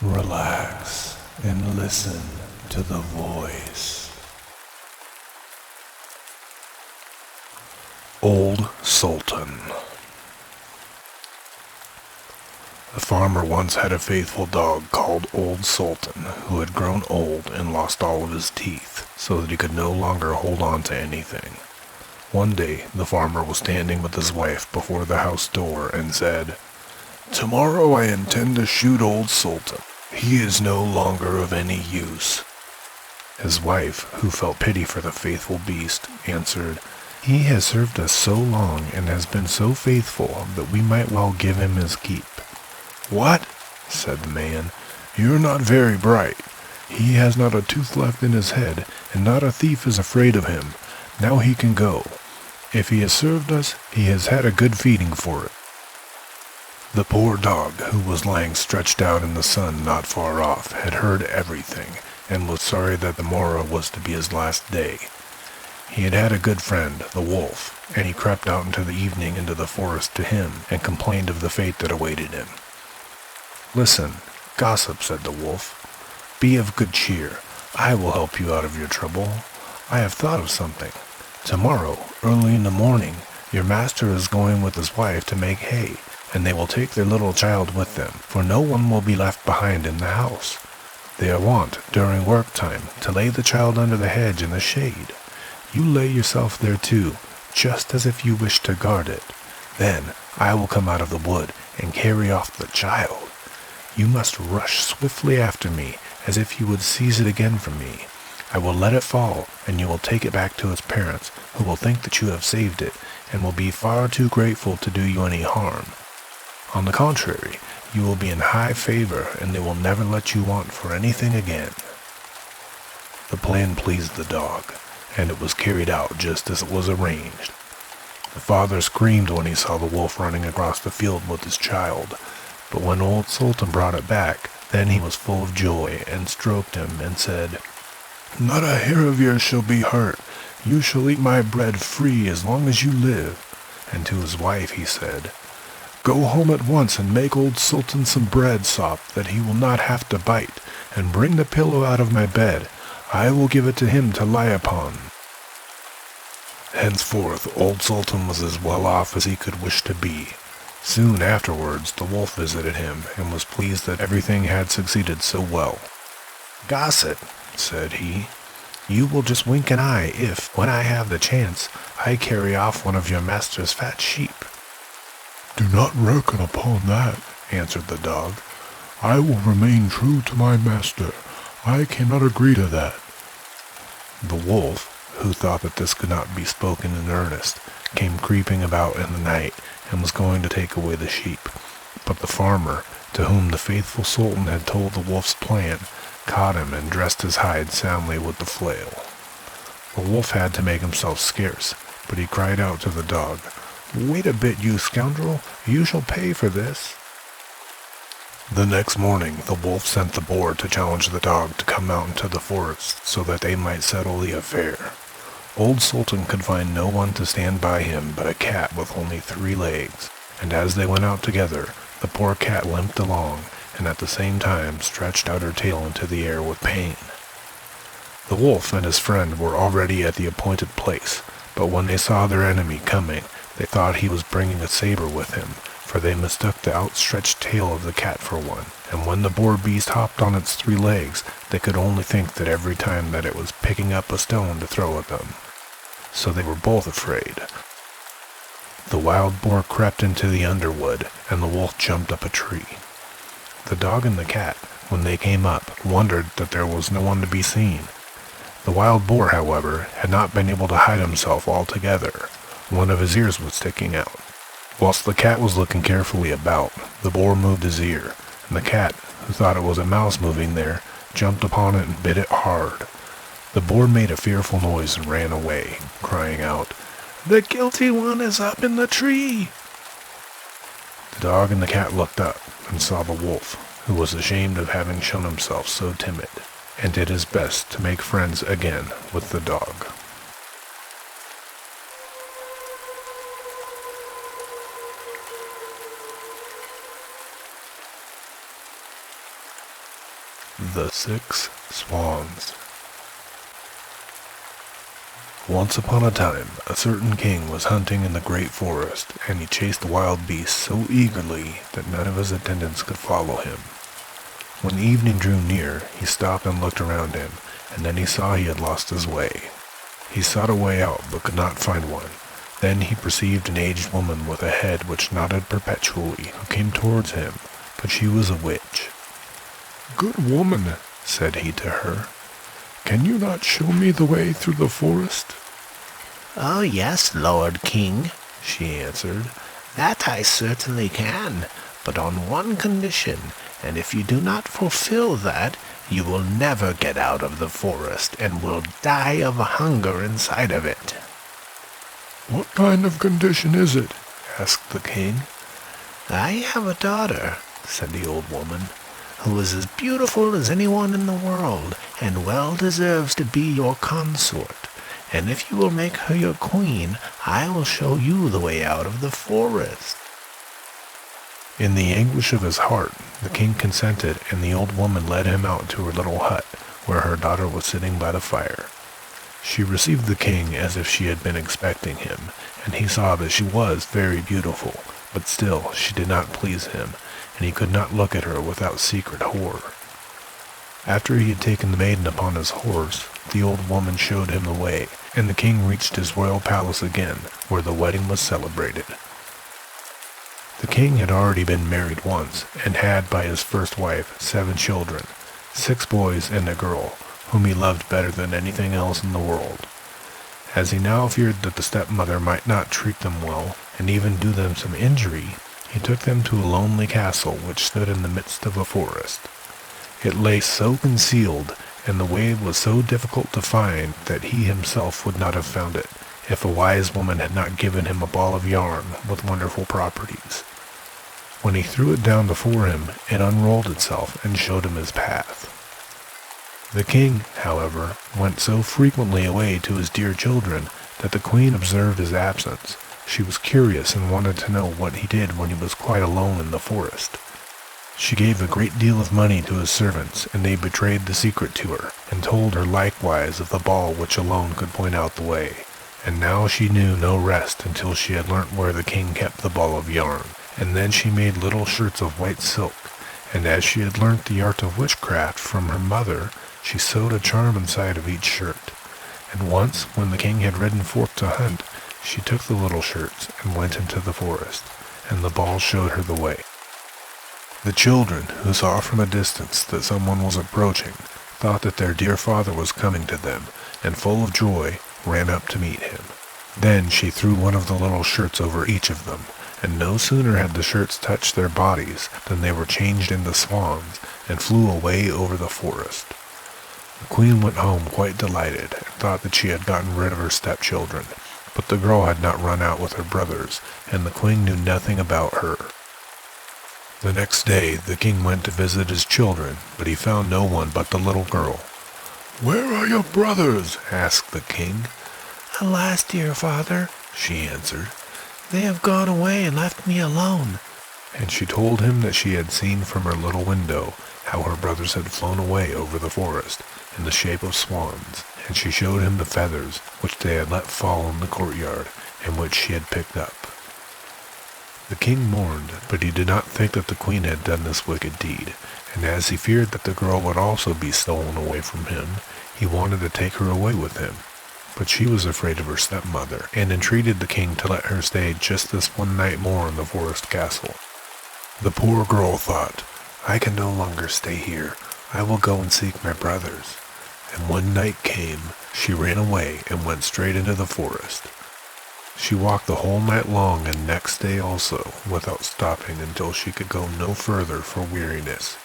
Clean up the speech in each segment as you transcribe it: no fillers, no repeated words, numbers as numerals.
Relax and listen to the voice. Old Sultan. A farmer once had a faithful dog called Old Sultan, who had grown old and lost all of his teeth, so that he could no longer hold on to anything. One day, the farmer was standing with his wife before the house door and said, "Tomorrow I intend to shoot Old Sultan. He is no longer of any use." His wife, who felt pity for the faithful beast, answered, "He has served us so long and has been so faithful that we might well give him his keep." "What?" said the man. "You're not very bright. He has not a tooth left in his head, and not a thief is afraid of him. Now he can go. If he has served us, he has had a good feeding for it." The poor dog, who was lying stretched out in the sun not far off, had heard everything, and was sorry that the morrow was to be his last day. He had had a good friend, the wolf, and he crept out into the evening into the forest to him, and complained of the fate that awaited him. "Listen, gossip," said the wolf. "Be of good cheer. I will help you out of your trouble. I have thought of something. Tomorrow, early in the morning, your master is going with his wife to make hay, and they will take their little child with them, for no one will be left behind in the house. They are wont, during work time, to lay the child under the hedge in the shade. You lay yourself there too, just as if you wished to guard it. Then I will come out of the wood and carry off the child. You must rush swiftly after me, as if you would seize it again from me. I will let it fall, and you will take it back to its parents, who will think that you have saved it, and will be far too grateful to do you any harm. On the contrary, you will be in high favor, and they will never let you want for anything again." The plan pleased the dog, and it was carried out just as it was arranged. The father screamed when he saw the wolf running across the field with his child, but when Old Sultan brought it back, then he was full of joy, and stroked him, and said, "Not a hair of yours shall be hurt. You shall eat my bread free as long as you live." And to his wife he said, "Go home at once and make Old Sultan some bread sop that he will not have to bite, and bring the pillow out of my bed. I will give it to him to lie upon." Henceforth, Old Sultan was as well off as he could wish to be. Soon afterwards, the wolf visited him, and was pleased that everything had succeeded so well. "Gossip," said he, "you will just wink an eye if, when I have the chance, I carry off one of your master's fat sheep." "Do not reckon upon that," answered the dog. "I will remain true to my master. I cannot agree to that." The wolf, who thought that this could not be spoken in earnest, came creeping about in the night, and was going to take away the sheep. But the farmer, to whom the faithful Sultan had told the wolf's plan, caught him and dressed his hide soundly with the flail. The wolf had to make himself scarce, but he cried out to the dog, "Wait a bit, you scoundrel! You shall pay for this." The next morning, the wolf sent the boar to challenge the dog to come out into the forest so that they might settle the affair. Old Sultan could find no one to stand by him but a cat with only 3 legs, and as they went out together, the poor cat limped along, and at the same time stretched out her tail into the air with pain. The wolf and his friend were already at the appointed place, but when they saw their enemy coming, they thought he was bringing a saber with him, for they mistook the outstretched tail of the cat for one, and when the boar beast hopped on its 3 legs, they could only think that every time that it was picking up a stone to throw at them. So they were both afraid. The wild boar crept into the underwood, and the wolf jumped up a tree. The dog and the cat, when they came up, wondered that there was no one to be seen. The wild boar, however, had not been able to hide himself altogether. One of his ears was sticking out. Whilst the cat was looking carefully about, the boar moved his ear, and the cat, who thought it was a mouse moving there, jumped upon it and bit it hard. The boar made a fearful noise and ran away, crying out, "The guilty one is up in the tree!" The dog and the cat looked up and saw the wolf, who was ashamed of having shown himself so timid, and did his best to make friends again with the dog. The Six Swans. Once upon a time, a certain king was hunting in the great forest, and he chased the wild beasts so eagerly that none of his attendants could follow him. When evening drew near, he stopped and looked around him, and then he saw he had lost his way. He sought a way out, but could not find one. Then he perceived an aged woman with a head which nodded perpetually, who came towards him, but she was a witch. "Good woman," said he to her, "can you not show me the way through the forest?" "Oh yes, Lord King," she answered, "that I certainly can, but on one condition, and if you do not fulfill that, you will never get out of the forest, and will die of hunger inside of it." "What kind of condition is it?" asked the king. "I have a daughter," said the old woman, "who is as beautiful as anyone in the world, and well deserves to be your consort. And if you will make her your queen, I will show you the way out of the forest." In the anguish of his heart, the king consented, and the old woman led him out to her little hut, where her daughter was sitting by the fire. She received the king as if she had been expecting him, and he saw that she was very beautiful, but still she did not please him, and he could not look at her without secret horror. After he had taken the maiden upon his horse, the old woman showed him the way, and the king reached his royal palace again, where the wedding was celebrated. The king had already been married once, and had by his first wife 7 children, 6 boys and a girl, whom he loved better than anything else in the world. As he now feared that the stepmother might not treat them well, and even do them some injury, he took them to a lonely castle which stood in the midst of a forest. It lay so concealed, and the way was so difficult to find, that he himself would not have found it, if a wise woman had not given him a ball of yarn with wonderful properties. When he threw it down before him, it unrolled itself and showed him his path. The king, however, went so frequently away to his dear children that the queen observed his absence. She was curious and wanted to know what he did when he was quite alone in the forest. She gave a great deal of money to his servants, and they betrayed the secret to her, and told her likewise of the ball which alone could point out the way. And now she knew no rest until she had learnt where the king kept the ball of yarn, and then she made little shirts of white silk, and as she had learnt the art of witchcraft from her mother, she sewed a charm inside of each shirt. And once, when the king had ridden forth to hunt, she took the little shirts and went into the forest, and the ball showed her the way. The children, who saw from a distance that someone was approaching, thought that their dear father was coming to them, and full of joy, ran up to meet him. Then she threw one of the little shirts over each of them, and no sooner had the shirts touched their bodies than they were changed into swans, and flew away over the forest. The queen went home quite delighted, and thought that she had gotten rid of her stepchildren, but the girl had not run out with her brothers, and the queen knew nothing about her. The next day the king went to visit his children, but he found no one but the little girl. "Where are your brothers?" asked the king. "Alas, dear father," she answered, "they have gone away and left me alone." And she told him that she had seen from her little window how her brothers had flown away over the forest in the shape of swans, and she showed him the feathers which they had let fall in the courtyard, and which she had picked up. The king mourned, but he did not think that the queen had done this wicked deed, and as he feared that the girl would also be stolen away from him, he wanted to take her away with him. But she was afraid of her stepmother, and entreated the king to let her stay just this one night more in the forest castle. The poor girl thought, "I can no longer stay here. I will go and seek my brothers." And when night came, she ran away and went straight into the forest. She walked the whole night long and next day also, without stopping until she could go no further for weariness.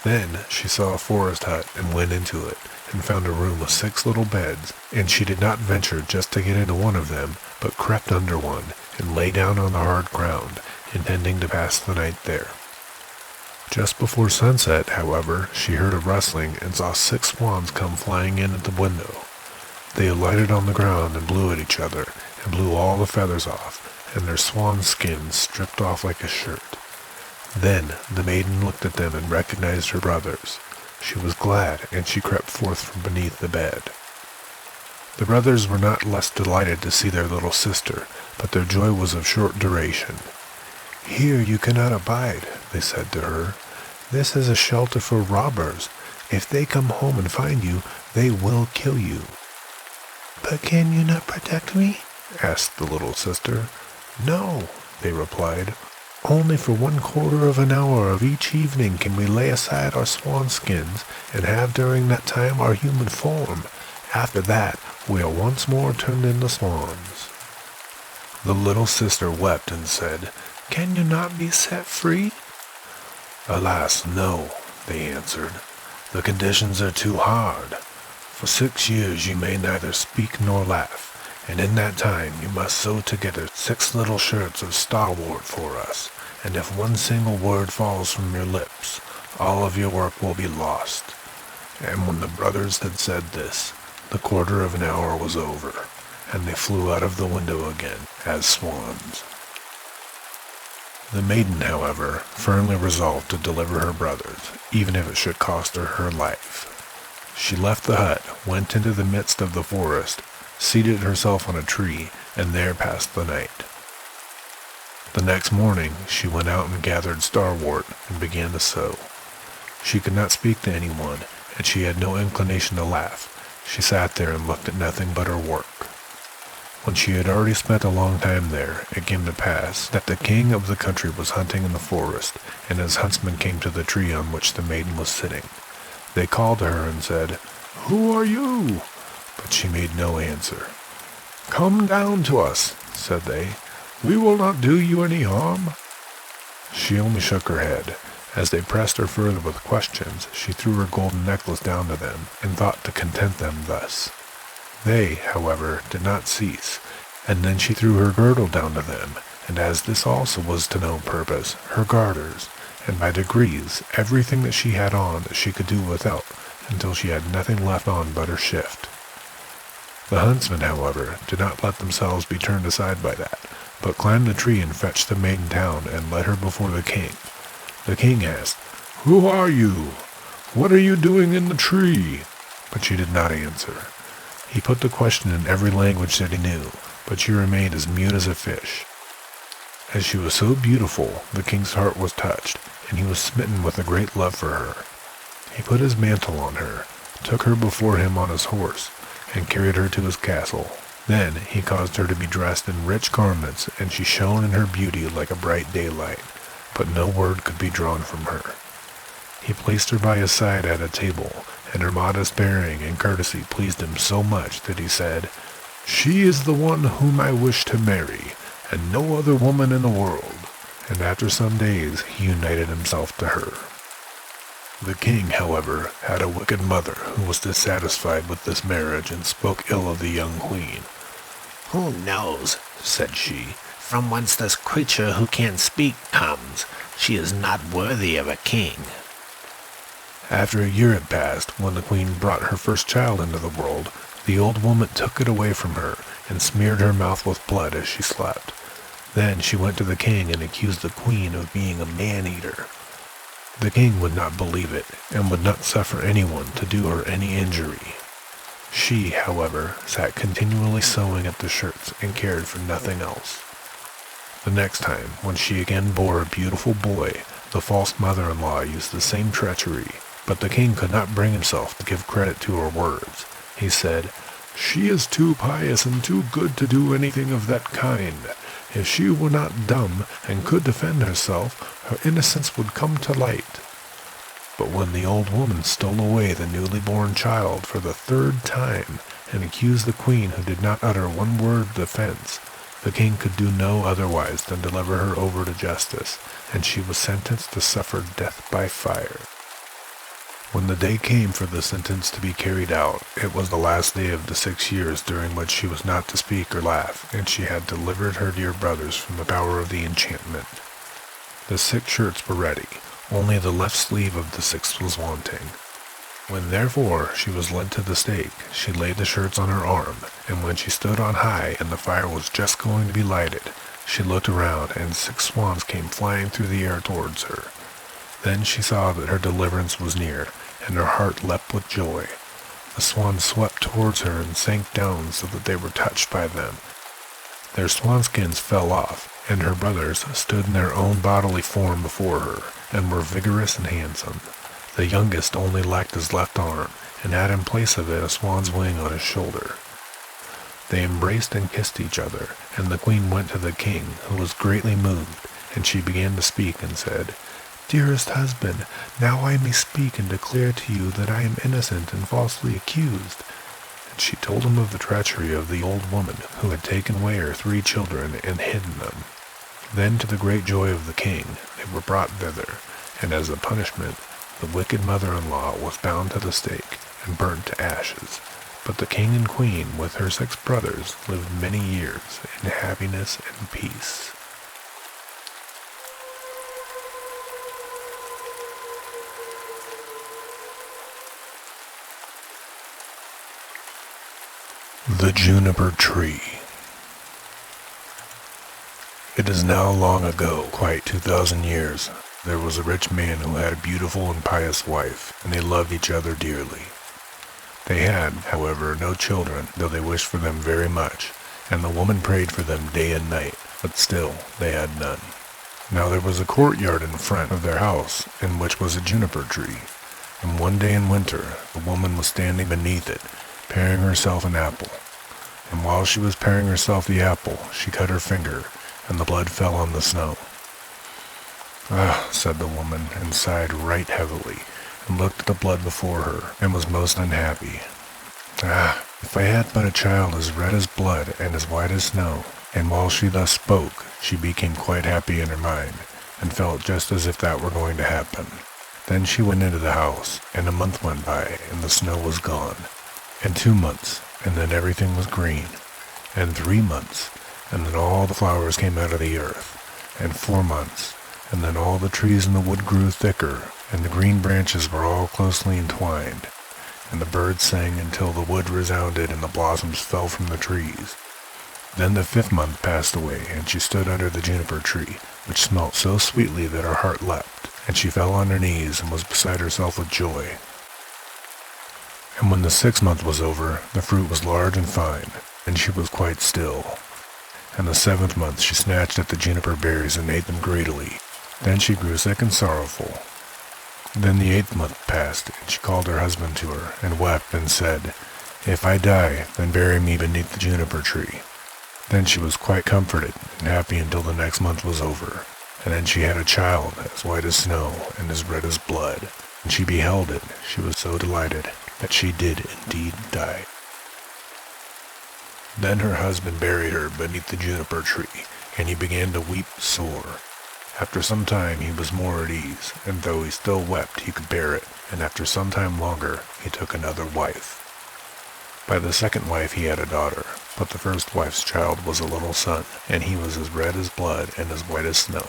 Then she saw a forest hut and went into it, and found a room with 6 little beds, and she did not venture just to get into one of them, but crept under one, and lay down on the hard ground, intending to pass the night there. Just before sunset, however, she heard a rustling and saw 6 swans come flying in at the window. They alighted on the ground and blew at each other, and blew all the feathers off, and their swan skins stripped off like a shirt. Then the maiden looked at them and recognized her brothers. She was glad, and she crept forth from beneath the bed. The brothers were not less delighted to see their little sister, but their joy was of short duration. "Here you cannot abide," they said to her. "This is a shelter for robbers. If they come home and find you, they will kill you." "But can you not protect me?" asked the little sister. "No," they replied. "Only for 1/4 of an hour of each evening can we lay aside our swan skins and have during that time our human form. After that, we are once more turned into swans." The little sister wept and said, "Can you not be set free?" "Alas, no," they answered. "The conditions are too hard. For 6 years you may neither speak nor laugh, and in that time you must sew together 6 little shirts of starwort for us, and if one single word falls from your lips, all of your work will be lost." And when the brothers had said this, the 1/4 of an hour was over, and they flew out of the window again as swans. The maiden, however, firmly resolved to deliver her brothers, even if it should cost her her life. She left the hut, went into the midst of the forest, seated herself on a tree, and there passed the night. The next morning she went out and gathered starwort and began to sew. She could not speak to anyone, and she had no inclination to laugh. She sat there and looked at nothing but her work. When she had already spent a long time there, it came to pass that the king of the country was hunting in the forest, and his huntsmen came to the tree on which the maiden was sitting. They called to her and said, "Who are you?" But she made no answer. "Come down to us," said they. "We will not do you any harm." She only shook her head. As they pressed her further with questions, she threw her golden necklace down to them, and thought to content them thus. They, however, did not cease, and then she threw her girdle down to them, and as this also was to no purpose, her garters, and by degrees everything that she had on that she could do without, until she had nothing left on but her shift. The huntsmen, however, did not let themselves be turned aside by that, but climbed the tree and fetched the maiden down and led her before the king. The king asked, "Who are you? What are you doing in the tree?" But she did not answer. He put the question in every language that he knew, but she remained as mute as a fish. As she was so beautiful, the king's heart was touched, and he was smitten with a great love for her. He put his mantle on her, took her before him on his horse, and carried her to his castle. Then he caused her to be dressed in rich garments, and she shone in her beauty like a bright daylight, but no word could be drawn from her. He placed her by his side at a table, and her modest bearing and courtesy pleased him so much that he said, "She is the one whom I wish to marry, and no other woman in the world." And after some days he united himself to her. The king, however, had a wicked mother who was dissatisfied with this marriage and spoke ill of the young queen. "Who knows," said she, "from whence this creature who can speak comes? She is not worthy of a king." After a year had passed, when the queen brought her first child into the world, the old woman took it away from her and smeared her mouth with blood as she slept. Then she went to the king and accused the queen of being a man-eater. The king would not believe it, and would not suffer anyone to do her any injury. She, however, sat continually sewing at the shirts and cared for nothing else. The next time, when she again bore a beautiful boy, the false mother-in-law used the same treachery, but the king could not bring himself to give credit to her words. He said, "She is too pious and too good to do anything of that kind. If she were not dumb and could defend herself, her innocence would come to light." But when the old woman stole away the newly born child for the 3rd time, and accused the queen who did not utter one word of defense, the king could do no otherwise than deliver her over to justice, and she was sentenced to suffer death by fire. When the day came for the sentence to be carried out, it was the last day of the 6 years during which she was not to speak or laugh, and she had delivered her dear brothers from the power of the enchantment. The 6 shirts were ready, only the left sleeve of the 6th was wanting. When therefore she was led to the stake, she laid the shirts on her arm, and when she stood on high and the fire was just going to be lighted, she looked around, and 6 swans came flying through the air towards her. Then she saw that her deliverance was near, and her heart leapt with joy. The swans swept towards her and sank down so that they were touched by them. Their swanskins fell off, and her brothers stood in their own bodily form before her, and were vigorous and handsome. The youngest only lacked his left arm, and had in place of it a swan's wing on his shoulder. They embraced and kissed each other, and the queen went to the king, who was greatly moved, and she began to speak and said, "Dearest husband, now I may speak and declare to you that I am innocent and falsely accused." And she told him of the treachery of the old woman who had taken away her 3 children and hidden them. Then, to the great joy of the king, they were brought thither, and as a punishment, the wicked mother-in-law was bound to the stake and burnt to ashes. But the king and queen, with her 6 brothers, lived many years in happiness and peace. The Juniper Tree. It is now long ago, quite 2,000 years, there was a rich man who had a beautiful and pious wife, and they loved each other dearly. They had, however, no children, though they wished for them very much, and the woman prayed for them day and night, but still they had none. Now there was a courtyard in front of their house, in which was a juniper tree, and one day in winter the woman was standing beneath it, paring herself an apple. And while she was paring herself the apple, she cut her finger, and the blood fell on the snow. "Ah," said the woman, and sighed right heavily, and looked at the blood before her, and was most unhappy. "Ah, if I had but a child as red as blood and as white as snow." And while she thus spoke, she became quite happy in her mind, and felt just as if that were going to happen. Then she went into the house, and a month went by, and the snow was gone, and 2 months, and then everything was green, and 3 months, and then all the flowers came out of the earth, and 4 months, and then all the trees in the wood grew thicker, and the green branches were all closely entwined, and the birds sang until the wood resounded and the blossoms fell from the trees. Then the 5th month passed away, and she stood under the juniper tree, which smelt so sweetly that her heart leapt, and she fell on her knees and was beside herself with joy. And when the 6th month was over, the fruit was large and fine, and she was quite still. And the 7th month she snatched at the juniper berries and ate them greedily. Then she grew sick and sorrowful. Then the 8th month passed, and she called her husband to her, and wept, and said, "If I die, then bury me beneath the juniper tree." Then she was quite comforted and happy until the next month was over, and then she had a child as white as snow and as red as blood. When she beheld it, she was so delighted that she did indeed die. Then her husband buried her beneath the juniper tree, and he began to weep sore. After some time he was more at ease, and though he still wept he could bear it, and after some time longer he took another wife. By the 2nd wife he had a daughter, but the 1st wife's child was a little son, and he was as red as blood and as white as snow.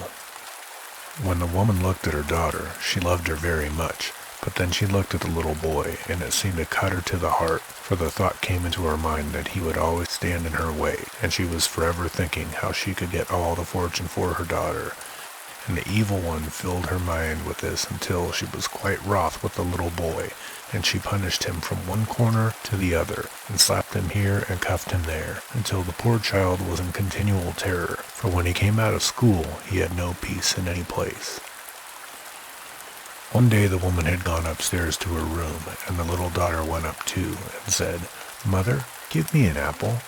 When the woman looked at her daughter, she loved her very much, but then she looked at the little boy, and it seemed to cut her to the heart, for the thought came into her mind that he would always stand in her way, and she was forever thinking how she could get all the fortune for her daughter. And the evil one filled her mind with this until she was quite wroth with the little boy, and she punished him from one corner to the other, and slapped him here and cuffed him there, until the poor child was in continual terror, for when he came out of school he had no peace in any place. One day the woman had gone upstairs to her room, and the little daughter went up too, and said, "Mother, give me an apple."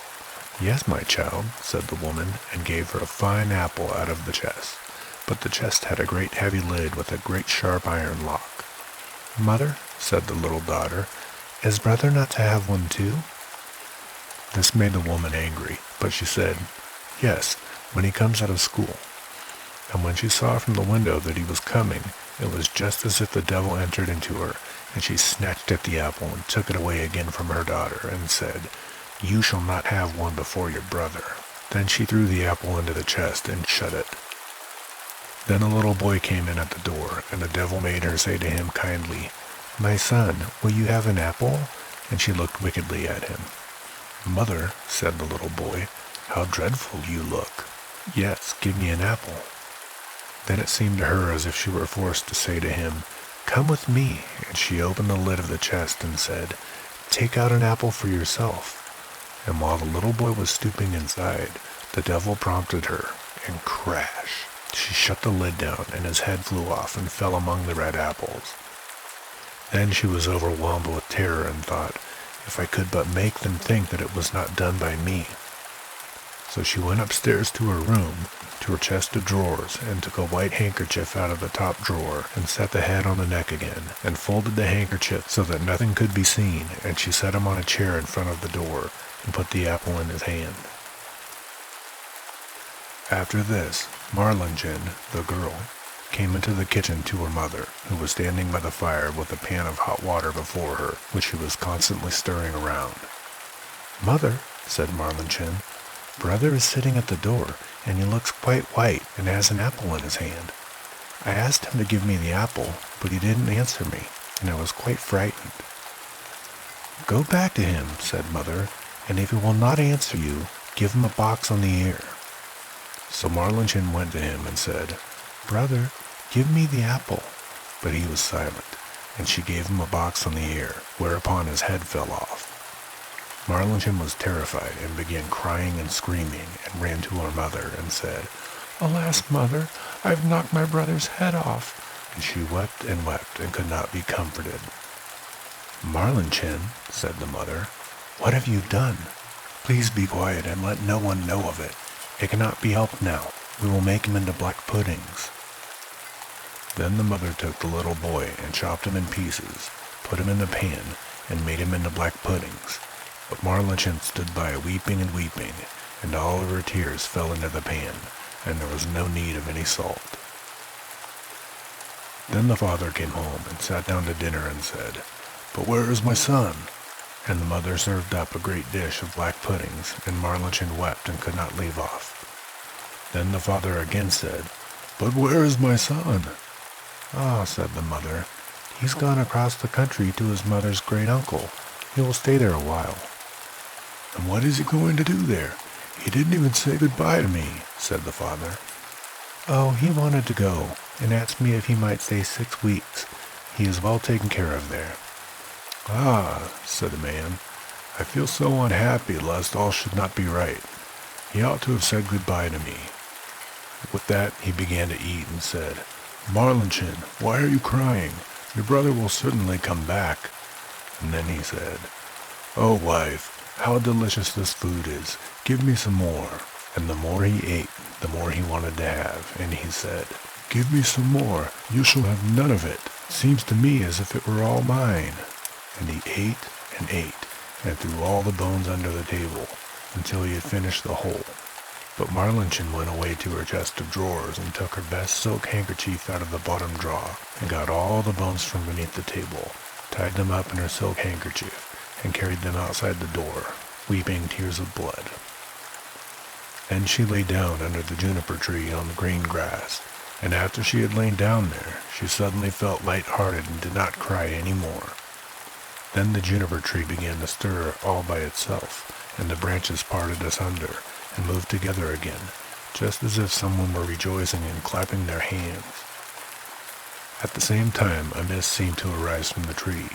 "Yes, my child," said the woman, and gave her a fine apple out of the chest. But the chest had a great heavy lid with a great sharp iron lock. "Mother," said the little daughter, "is brother not to have one too?" This made the woman angry, but she said, "Yes, when he comes out of school." And when she saw from the window that he was coming, it was just as if the devil entered into her, and she snatched at the apple and took it away again from her daughter, and said, "You shall not have one before your brother." Then she threw the apple into the chest and shut it. Then a little boy came in at the door, and the devil made her say to him kindly, "My son, will you have an apple?" And she looked wickedly at him. "Mother," said the little boy, "how dreadful you look." "Yes, give me an apple." Then it seemed to her as if she were forced to say to him, "Come with me," and she opened the lid of the chest and said, "Take out an apple for yourself." And while the little boy was stooping inside, the devil prompted her, and crash! She shut the lid down, and his head flew off and fell among the red apples. Then she was overwhelmed with terror and thought, if I could but make them think that it was not done by me. So she went upstairs to her room, to her chest of drawers, and took a white handkerchief out of the top drawer, and set the head on the neck again, and folded the handkerchief so that nothing could be seen, and she set him on a chair in front of the door, and put the apple in his hand. After this, Marlingen, the girl, came into the kitchen to her mother, who was standing by the fire with a pan of hot water before her, which she was constantly stirring around. "Mother," said Marlingen, "brother is sitting at the door, and he looks quite white and has an apple in his hand. I asked him to give me the apple, but he didn't answer me, and I was quite frightened." "Go back to him," said Mother, "and if he will not answer you, give him a box on the ear." So Marlingen went to him and said, "Brother, give me the apple." But he was silent, and she gave him a box on the ear, whereupon his head fell off. Marlingen was terrified and began crying and screaming, and ran to her mother and said, "Alas, Mother, I've knocked my brother's head off." And she wept and could not be comforted. "Marlingen," said the mother, "what have you done? Please be quiet and let no one know of it. It cannot be helped now. We will make him into black puddings." Then the mother took the little boy and chopped him in pieces, put him in the pan, and made him into black puddings. But Marlingen stood by weeping, and all of her tears fell into the pan, and there was no need of any salt. Then the father came home and sat down to dinner and said, "But where is my son?" And the mother served up a great dish of black puddings, and Marlingen wept and could not leave off. Then the father again said, "But where is my son?" "Ah," said the mother, "he's gone across the country to his mother's great uncle. He will stay there a while." "And what is he going to do there? He didn't even say goodbye to me," said the father. "Oh, he wanted to go, and asked me if he might stay 6 weeks. He is well taken care of there." "Ah," said the man, "I feel so unhappy lest all should not be right. He ought to have said goodbye to me." With that he began to eat and said, "Marlingen, why are you crying? Your brother will certainly come back." And then he said, "Oh, wife, how delicious this food is. Give me some more." And the more he ate, the more he wanted to have, and he said, "Give me some more. You shall have none of it. Seems to me as if it were all mine." And he ate, and threw all the bones under the table, until he had finished the whole. But Marlingen went away to her chest of drawers and took her best silk handkerchief out of the bottom drawer, and got all the bones from beneath the table, tied them up in her silk handkerchief, and carried them outside the door, weeping tears of blood. Then she lay down under the juniper tree on the green grass, and after she had lain down there, she suddenly felt light-hearted and did not cry any more. Then the juniper tree began to stir all by itself, and the branches parted asunder, and moved together again, just as if someone were rejoicing and clapping their hands. At the same time a mist seemed to arise from the tree,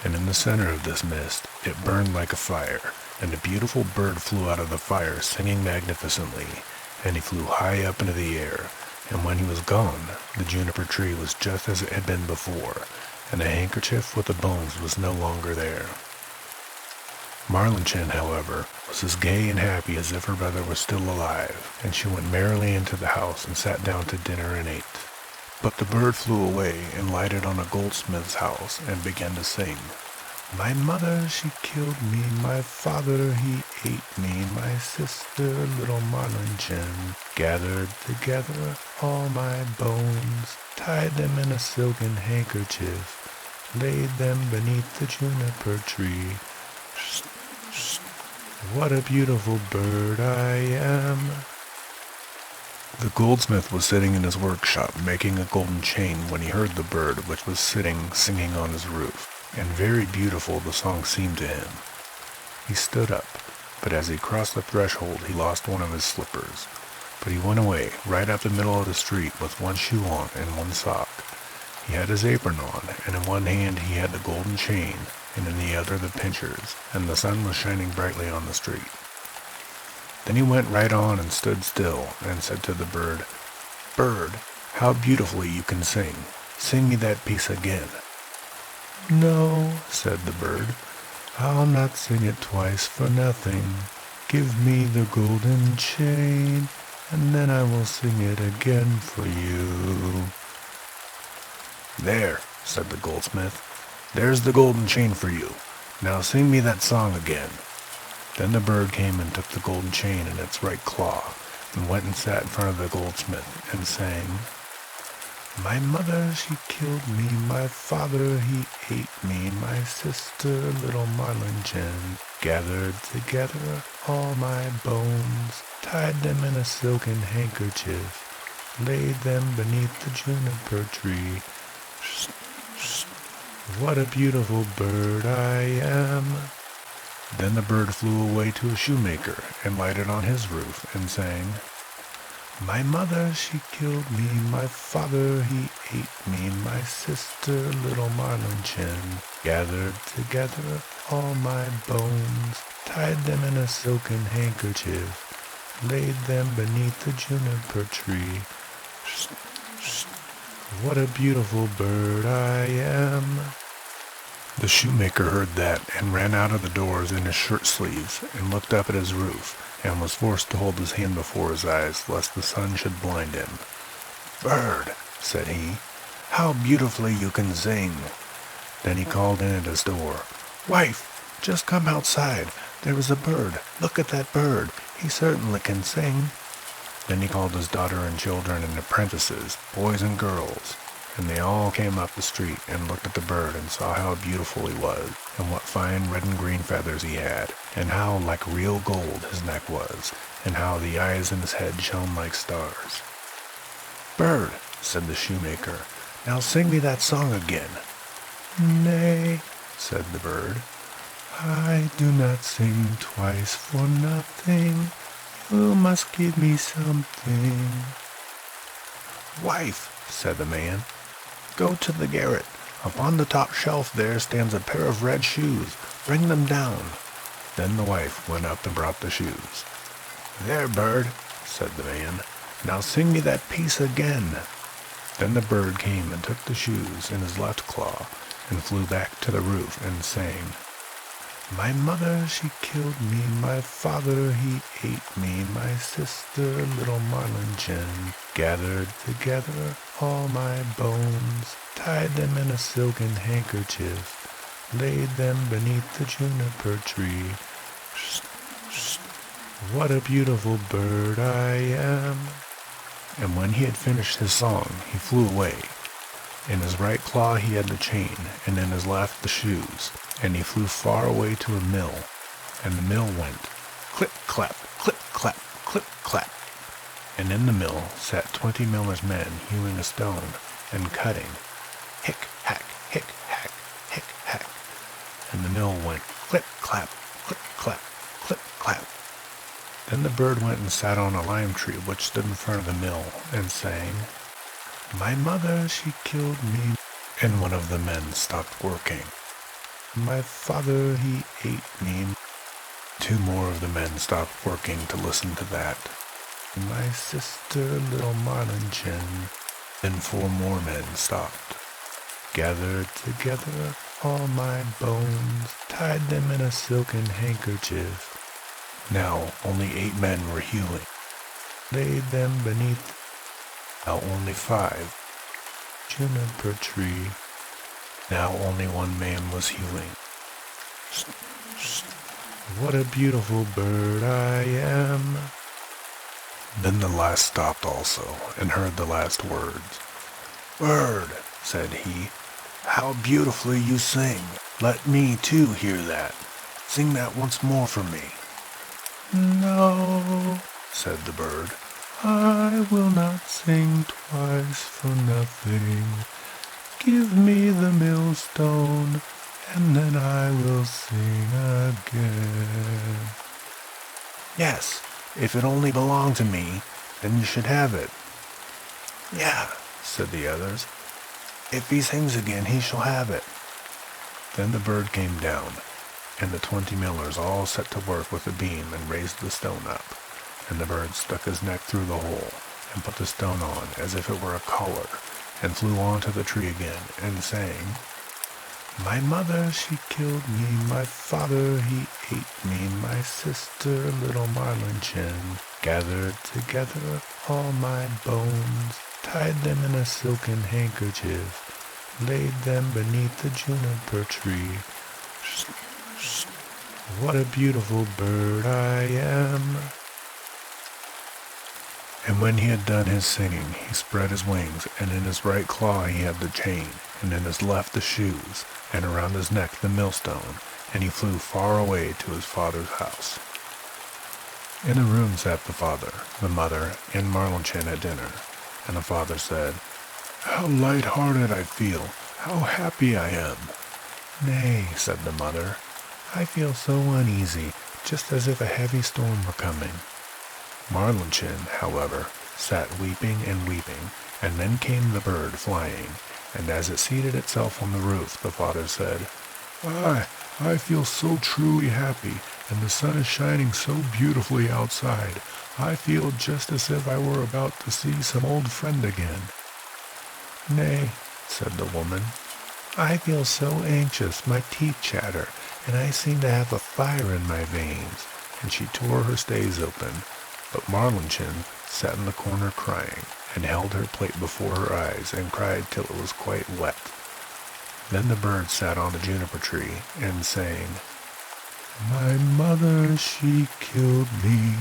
and in the center of this mist it burned like a fire, and a beautiful bird flew out of the fire singing magnificently, and he flew high up into the air, and when he was gone, the juniper tree was just as it had been before, and the handkerchief with the bones was no longer there. Marlingen, however, was as gay and happy as if her brother was still alive, and she went merrily into the house and sat down to dinner and ate. But the bird flew away and lighted on a goldsmith's house and began to sing, "My mother, she killed me, my father, he ate me, my sister, little Marlingen, gathered together all my bones, tied them in a silken handkerchief, laid them beneath the juniper tree. What a beautiful bird I am." The goldsmith was sitting in his workshop making a golden chain when he heard the bird, which was singing on his roof, and very beautiful the song seemed to him. He stood up, but as he crossed the threshold he lost one of his slippers. But he went away right up the middle of the street with one shoe on and one sock. He had his apron on, and in one hand he had the golden chain, and in the other the pincers, and the sun was shining brightly on the street. Then he went right on and stood still, and said to the bird, "Bird, how beautifully you can sing. Sing me that piece again." "No," said the bird, "I'll not sing it twice for nothing. Give me the golden chain, and then I will sing it again for you." "There," said the goldsmith, "there's the golden chain for you. Now sing me that song again." Then the bird came and took the golden chain in its right claw, and went and sat in front of the goldsmith, and sang, "My mother, she killed me, my father, he ate me, my sister, little marlin-jen, gathered together all my bones, tied them in a silken handkerchief, laid them beneath the juniper tree. What a beautiful bird I am." Then the bird flew away to a shoemaker, and lighted on his roof, and sang, "My mother, she killed me, my father, he ate me, my sister, little marlin-jen, gathered together all my bones, tied them in a silken handkerchief, laid them beneath the juniper tree. What a beautiful bird I am." The shoemaker heard that, and ran out of the doors in his shirt sleeves, and looked up at his roof, and was forced to hold his hand before his eyes, lest the sun should blind him. "Bird," said he, "how beautifully you can sing." Then he called in at his door, "Wife, just come outside. There is a bird. Look at that bird. He certainly can sing." Then he called his daughter and children and apprentices, boys and girls, and they all came up the street and looked at the bird and saw how beautiful he was, and what fine red and green feathers he had, and how like real gold his neck was, and how the eyes in his head shone like stars. "Bird," said the shoemaker, "now sing me that song again." "Nay," said the bird, "I do not sing twice for nothing. You must give me something." "Wife," said the man, "go to the garret. Upon the top shelf there stands a pair of red shoes. Bring them down." Then the wife went up and brought the shoes. "There, bird," said the man, "now sing me that piece again." Then the bird came and took the shoes in his left claw, and flew back to the roof, and sang, "My mother, she killed me, my father, he ate me, my sister, little marlin-jen, gathered together all my bones, tied them in a silken handkerchief, laid them beneath the juniper tree. What a beautiful bird I am." And when he had finished his song, he flew away. In his right claw he had the chain, and in his left the shoes, and he flew far away to a mill, and the mill went clip-clap, clip-clap, clip-clap. And in the mill sat 20 miller's men hewing a stone and cutting, hick-hack, hick-hack, hick-hack. And the mill went clip-clap, clip-clap, clip-clap. Then the bird went and sat on a lime tree which stood in front of the mill, and sang, "My mother, she killed me." And one of the men stopped working. "My father, he ate me." 2 more of the men stopped working to listen to that. "My sister, little marlin-jen." Then 4 more men stopped. "Gathered together all my bones, tied them in a silken handkerchief." Now only 8 men were hewing. Laid them beneath. Now only 5. Juniper tree. Now only 1 man was hewing. What a beautiful bird I am. Then the last stopped also, and heard the last words. "Bird," said he, "how beautifully you sing. Let me too hear that. Sing that once more for me." "No," said the bird, "I will not sing twice for nothing. Give me the millstone, and then I will sing again." "Yes, if it only belonged to me, then you should have it." "Yeah," said the others. If he sings again, he shall have it." Then the bird came down, and the 20 millers all set to work with a beam and raised the stone up. And the bird stuck his neck through the hole, and put the stone on as if it were a collar, and flew on to the tree again, and sang, "My mother, she killed me, my father, he ate me, my sister, little marlinchin, gathered together all my bones, tied them in a silken handkerchief, laid them beneath the juniper tree. What a beautiful bird I am." And when he had done his singing, he spread his wings, and in his right claw he had the chain, and in his left the shoes, and around his neck the millstone, and he flew far away to his father's house. In a room sat the father, the mother, and Marlinchin at dinner, and the father said, "How light-hearted I feel! How happy I am!" "Nay," said the mother, "I feel so uneasy, just as if a heavy storm were coming." Marlinchin, however, sat weeping and weeping, and then came the bird flying, and as it seated itself on the roof, the father said, I feel so truly happy, and the sun is shining so beautifully outside. I feel just as if I were about to see some old friend again." "Nay," said the woman, "I feel so anxious, my teeth chatter, and I seem to have a fire in my veins." And she tore her stays open, but Marlinchin sat in the corner crying, and held her plate before her eyes, and cried till it was quite wet. Then the bird sat on the juniper tree, and sang, "My mother, she killed me."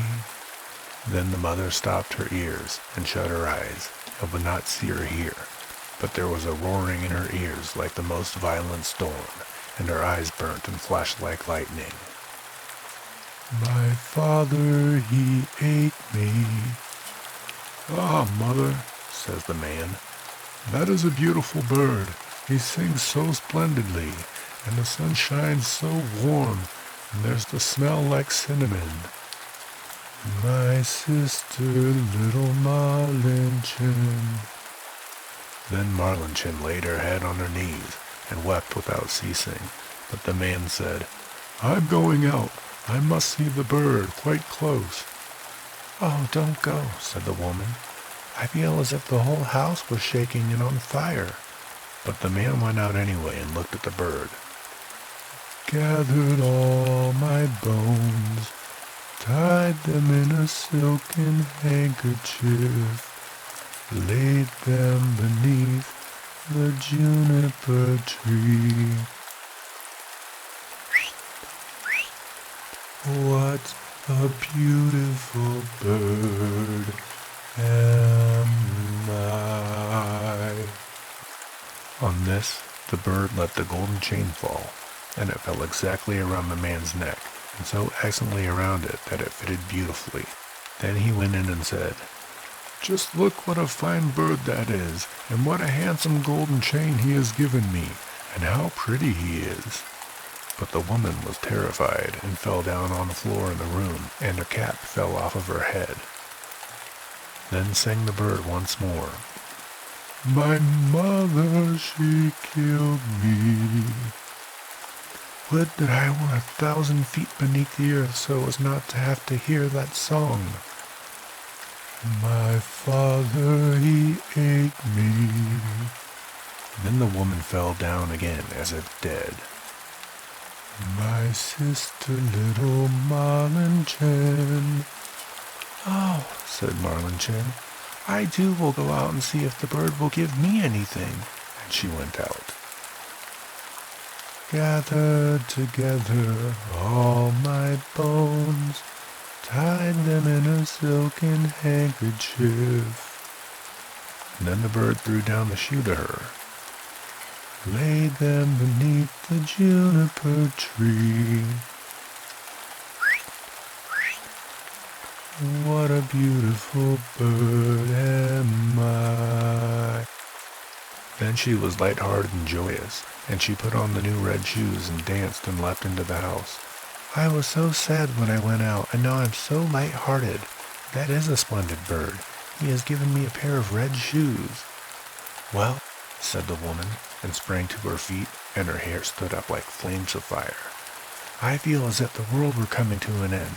Then the mother stopped her ears, and shut her eyes, and would not see or hear. But there was a roaring in her ears like the most violent storm, and her eyes burnt and flashed like lightning. "My father, he ate me." "Ah, mother," says the man, "that is a beautiful bird. He sings so splendidly, and the sun shines so warm, and there's the smell like cinnamon." "My sister, little Marlinchin." Then Marlinchin laid her head on her knees, and wept without ceasing. But the man said, "I'm going out. I must see the bird quite close." "Oh, don't go," said the woman. "I feel as if the whole house was shaking and on fire." But the man went out anyway and looked at the bird. "Gathered all my bones, tied them in a silken handkerchief, laid them beneath the juniper tree. What a beautiful bird am I." On this, the bird let the golden chain fall, and it fell exactly around the man's neck, and so excellently around it that it fitted beautifully. Then he went in and said, "Just look what a fine bird that is, and what a handsome golden chain he has given me, and how pretty he is." But the woman was terrified, and fell down on the floor in the room, and her cap fell off of her head. Then sang the bird once more, "My mother, she killed me." Would that I were 1,000 feet beneath the earth so as not to have to hear that song. "My father, he ate me." Then the woman fell down again as if dead. "My sister, little Marlinchin." "Oh," said Marlinchin, "I too will go out and see if the bird will give me anything." And she went out. "Gathered together all my bones, tied them in a silken handkerchief." And then the bird threw down the shoe to her, laid them beneath the juniper tree. What a beautiful bird am I. Then she was light-hearted and joyous, and she put on the new red shoes and danced and leapt into the house. "I was so sad when I went out, and now I'm so light-hearted. That is a splendid bird. He has given me a pair of red shoes." "Well," said the woman, and sprang to her feet, and her hair stood up like flames of fire. "I feel as if the world were coming to an end.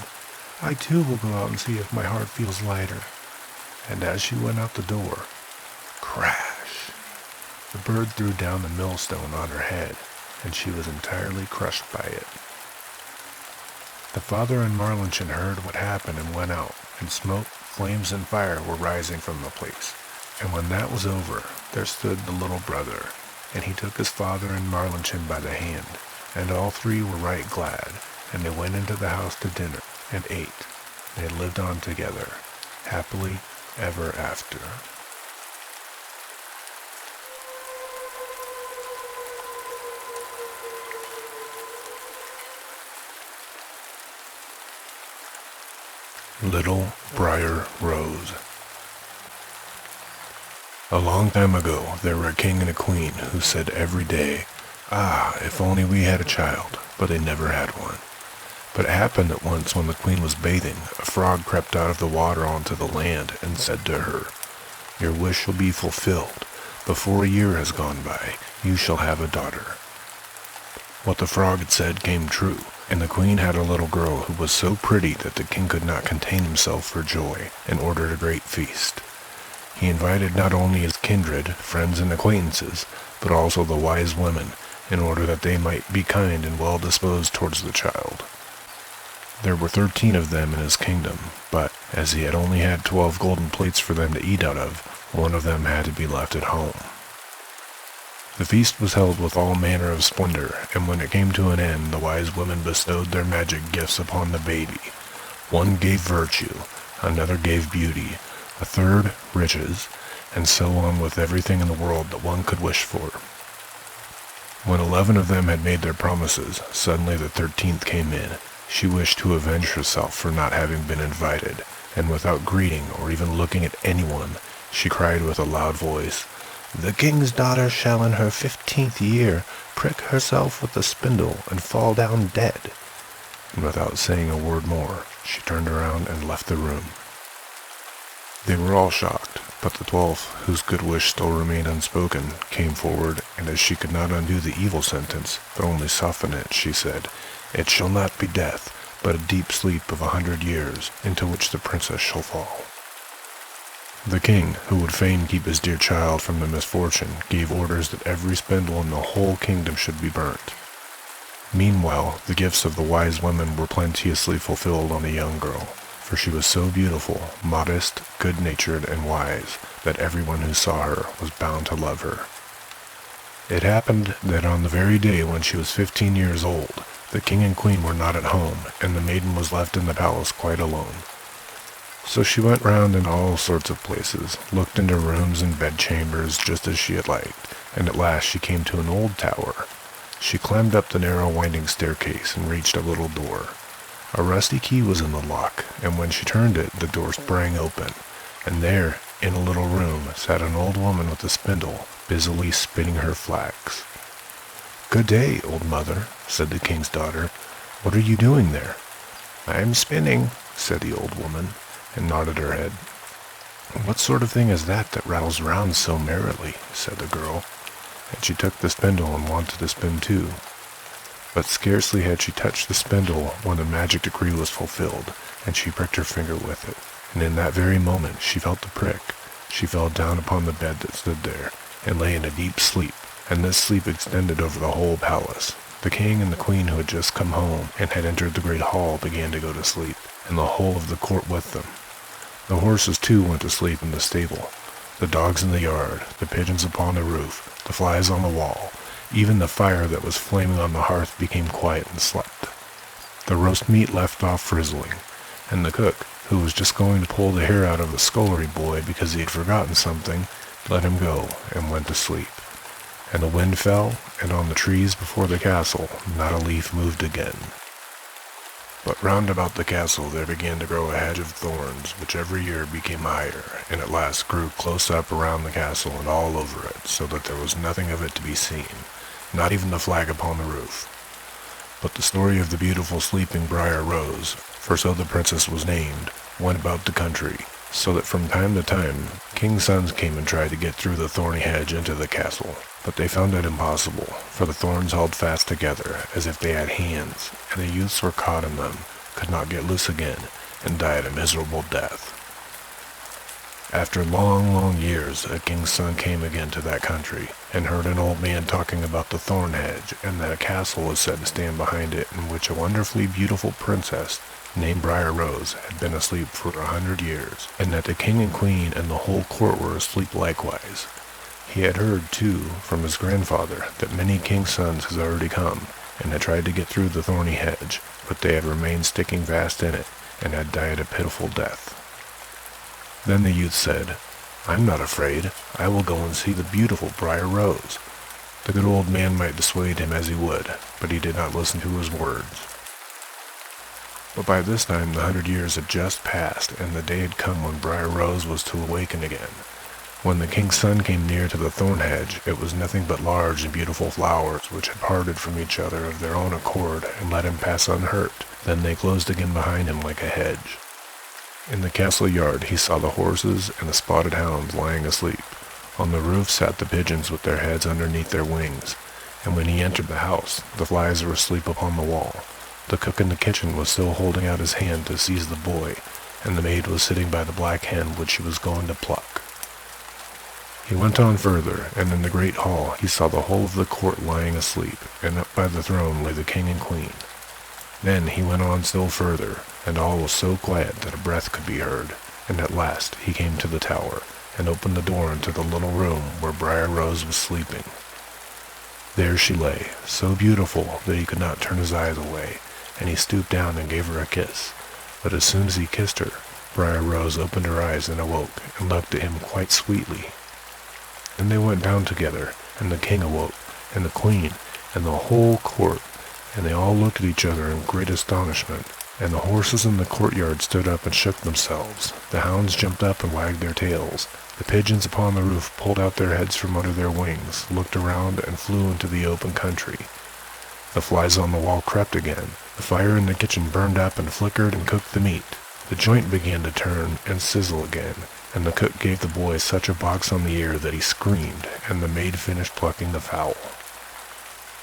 I too will go out and see if my heart feels lighter." And as she went out the door, crash! The bird threw down the millstone on her head, and she was entirely crushed by it. The father and Marlinchen heard what happened and went out, and smoke, flames, and fire were rising from the place. And when that was over, there stood the little brother, and he took his father and Marlinchen by the hand, and all three were right glad, and they went into the house to dinner, and ate. They lived on together, happily ever after. Little Briar Rose. A long time ago, there were a king and a queen who said every day, "Ah, if only we had a child," but they never had one. But it happened that once when the queen was bathing, a frog crept out of the water onto the land and said to her, "Your wish shall be fulfilled. Before a year has gone by, you shall have a daughter." What the frog had said came true, and the queen had a little girl who was so pretty that the king could not contain himself for joy, and ordered a great feast. He invited not only his kindred, friends, and acquaintances, but also the wise women, in order that they might be kind and well disposed towards the child. There were 13 of them in his kingdom, but as he had only had 12 golden plates for them to eat out of, one of them had to be left at home. The feast was held with all manner of splendor, and when it came to an end, the wise women bestowed their magic gifts upon the baby. One gave virtue, another gave beauty, a third riches, and so on with everything in the world that one could wish for. When 11 of them had made their promises, suddenly the 13th came in. She wished to avenge herself for not having been invited, and without greeting or even looking at anyone, she cried with a loud voice, "The king's daughter shall in her 15th year prick herself with a spindle and fall down dead." And without saying a word more, she turned around and left the room. They were all shocked, but the 12th, whose good wish still remained unspoken, came forward, and as she could not undo the evil sentence, but only soften it, she said, "It shall not be death, but a deep sleep of 100 years, into which the princess shall fall." The king, who would fain keep his dear child from the misfortune, gave orders that every spindle in the whole kingdom should be burnt. Meanwhile, the gifts of the wise women were plenteously fulfilled on the young girl, for she was so beautiful, modest, good-natured, and wise, that everyone who saw her was bound to love her. It happened that on the very day when she was 15 years old, the king and queen were not at home, and the maiden was left in the palace quite alone. So she went round in all sorts of places, looked into rooms and bedchambers just as she had liked, and at last she came to an old tower. She climbed up the narrow winding staircase and reached a little door. A rusty key was in the lock, and when she turned it, the door sprang open, and there, in a little room, sat an old woman with a spindle, busily spinning her flax. "Good day, old mother," said the king's daughter. "What are you doing there?" "I am spinning," said the old woman, and nodded her head. "What sort of thing is that rattles round so merrily?" said the girl, and she took the spindle and wanted to spin too. But scarcely had she touched the spindle when the magic decree was fulfilled, and she pricked her finger with it, and in that very moment she felt the prick. She fell down upon the bed that stood there, and lay in a deep sleep, and this sleep extended over the whole palace. The king and the queen, who had just come home and had entered the great hall, began to go to sleep, and the whole of the court with them. The horses too went to sleep in the stable, the dogs in the yard, the pigeons upon the roof, the flies on the wall. Even the fire that was flaming on the hearth became quiet and slept. The roast meat left off frizzling, and the cook, who was just going to pull the hair out of the scullery boy because he had forgotten something, let him go and went to sleep. And the wind fell, and on the trees before the castle not a leaf moved again. But round about the castle there began to grow a hedge of thorns, which every year became higher, and at last grew close up around the castle and all over it, so that there was nothing of it to be seen, not even the flag upon the roof. But the story of the beautiful sleeping Briar Rose, for so the princess was named, went about the country, so that from time to time, king's sons came and tried to get through the thorny hedge into the castle, but they found it impossible, for the thorns held fast together as if they had hands, and the youths were caught in them, could not get loose again, and died a miserable death. After long, long years, a king's son came again to that country, and heard an old man talking about the thorn hedge, and that a castle was said to stand behind it, in which a wonderfully beautiful princess, named Briar had been asleep for 100 years, and that the king and queen and the whole court were asleep likewise. He had heard, too, from his grandfather, that many king's sons had already come, and had tried to get through the thorny hedge, but they had remained sticking fast in it, and had died a pitiful death. Then the youth said, "I'm not afraid. I will go and see the beautiful Briar Rose." The good old man might dissuade him as he would, but he did not listen to his words. But by this time the 100 years had just passed, and the day had come when Briar Rose was to awaken again. When the king's son came near to the thorn hedge, it was nothing but large and beautiful flowers, which had parted from each other of their own accord, and let him pass unhurt. Then they closed again behind him like a hedge. In the castle yard he saw the horses and the spotted hounds lying asleep. On the roof sat the pigeons with their heads underneath their wings, and when he entered the house, the flies were asleep upon the wall. The cook in the kitchen was still holding out his hand to seize the boy, and the maid was sitting by the black hen which she was going to pluck. He went on further, and in the great hall he saw the whole of the court lying asleep, and up by the throne lay the king and queen. Then he went on still further, and all was so quiet that a breath could be heard, and at last he came to the tower, and opened the door into the little room where Briar Rose was sleeping. There she lay, so beautiful that he could not turn his eyes away, and he stooped down and gave her a kiss. But as soon as he kissed her, Briar Rose opened her eyes and awoke, and looked at him quite sweetly. Then they went down together, and the king awoke, and the queen, and the whole court, and they all looked at each other in great astonishment. And the horses in the courtyard stood up and shook themselves. The hounds jumped up and wagged their tails. The pigeons upon the roof pulled out their heads from under their wings, looked around, and flew into the open country. The flies on the wall crept again. The fire in the kitchen burned up and flickered and cooked the meat. The joint began to turn and sizzle again, and the cook gave the boy such a box on the ear that he screamed, and the maid finished plucking the fowl.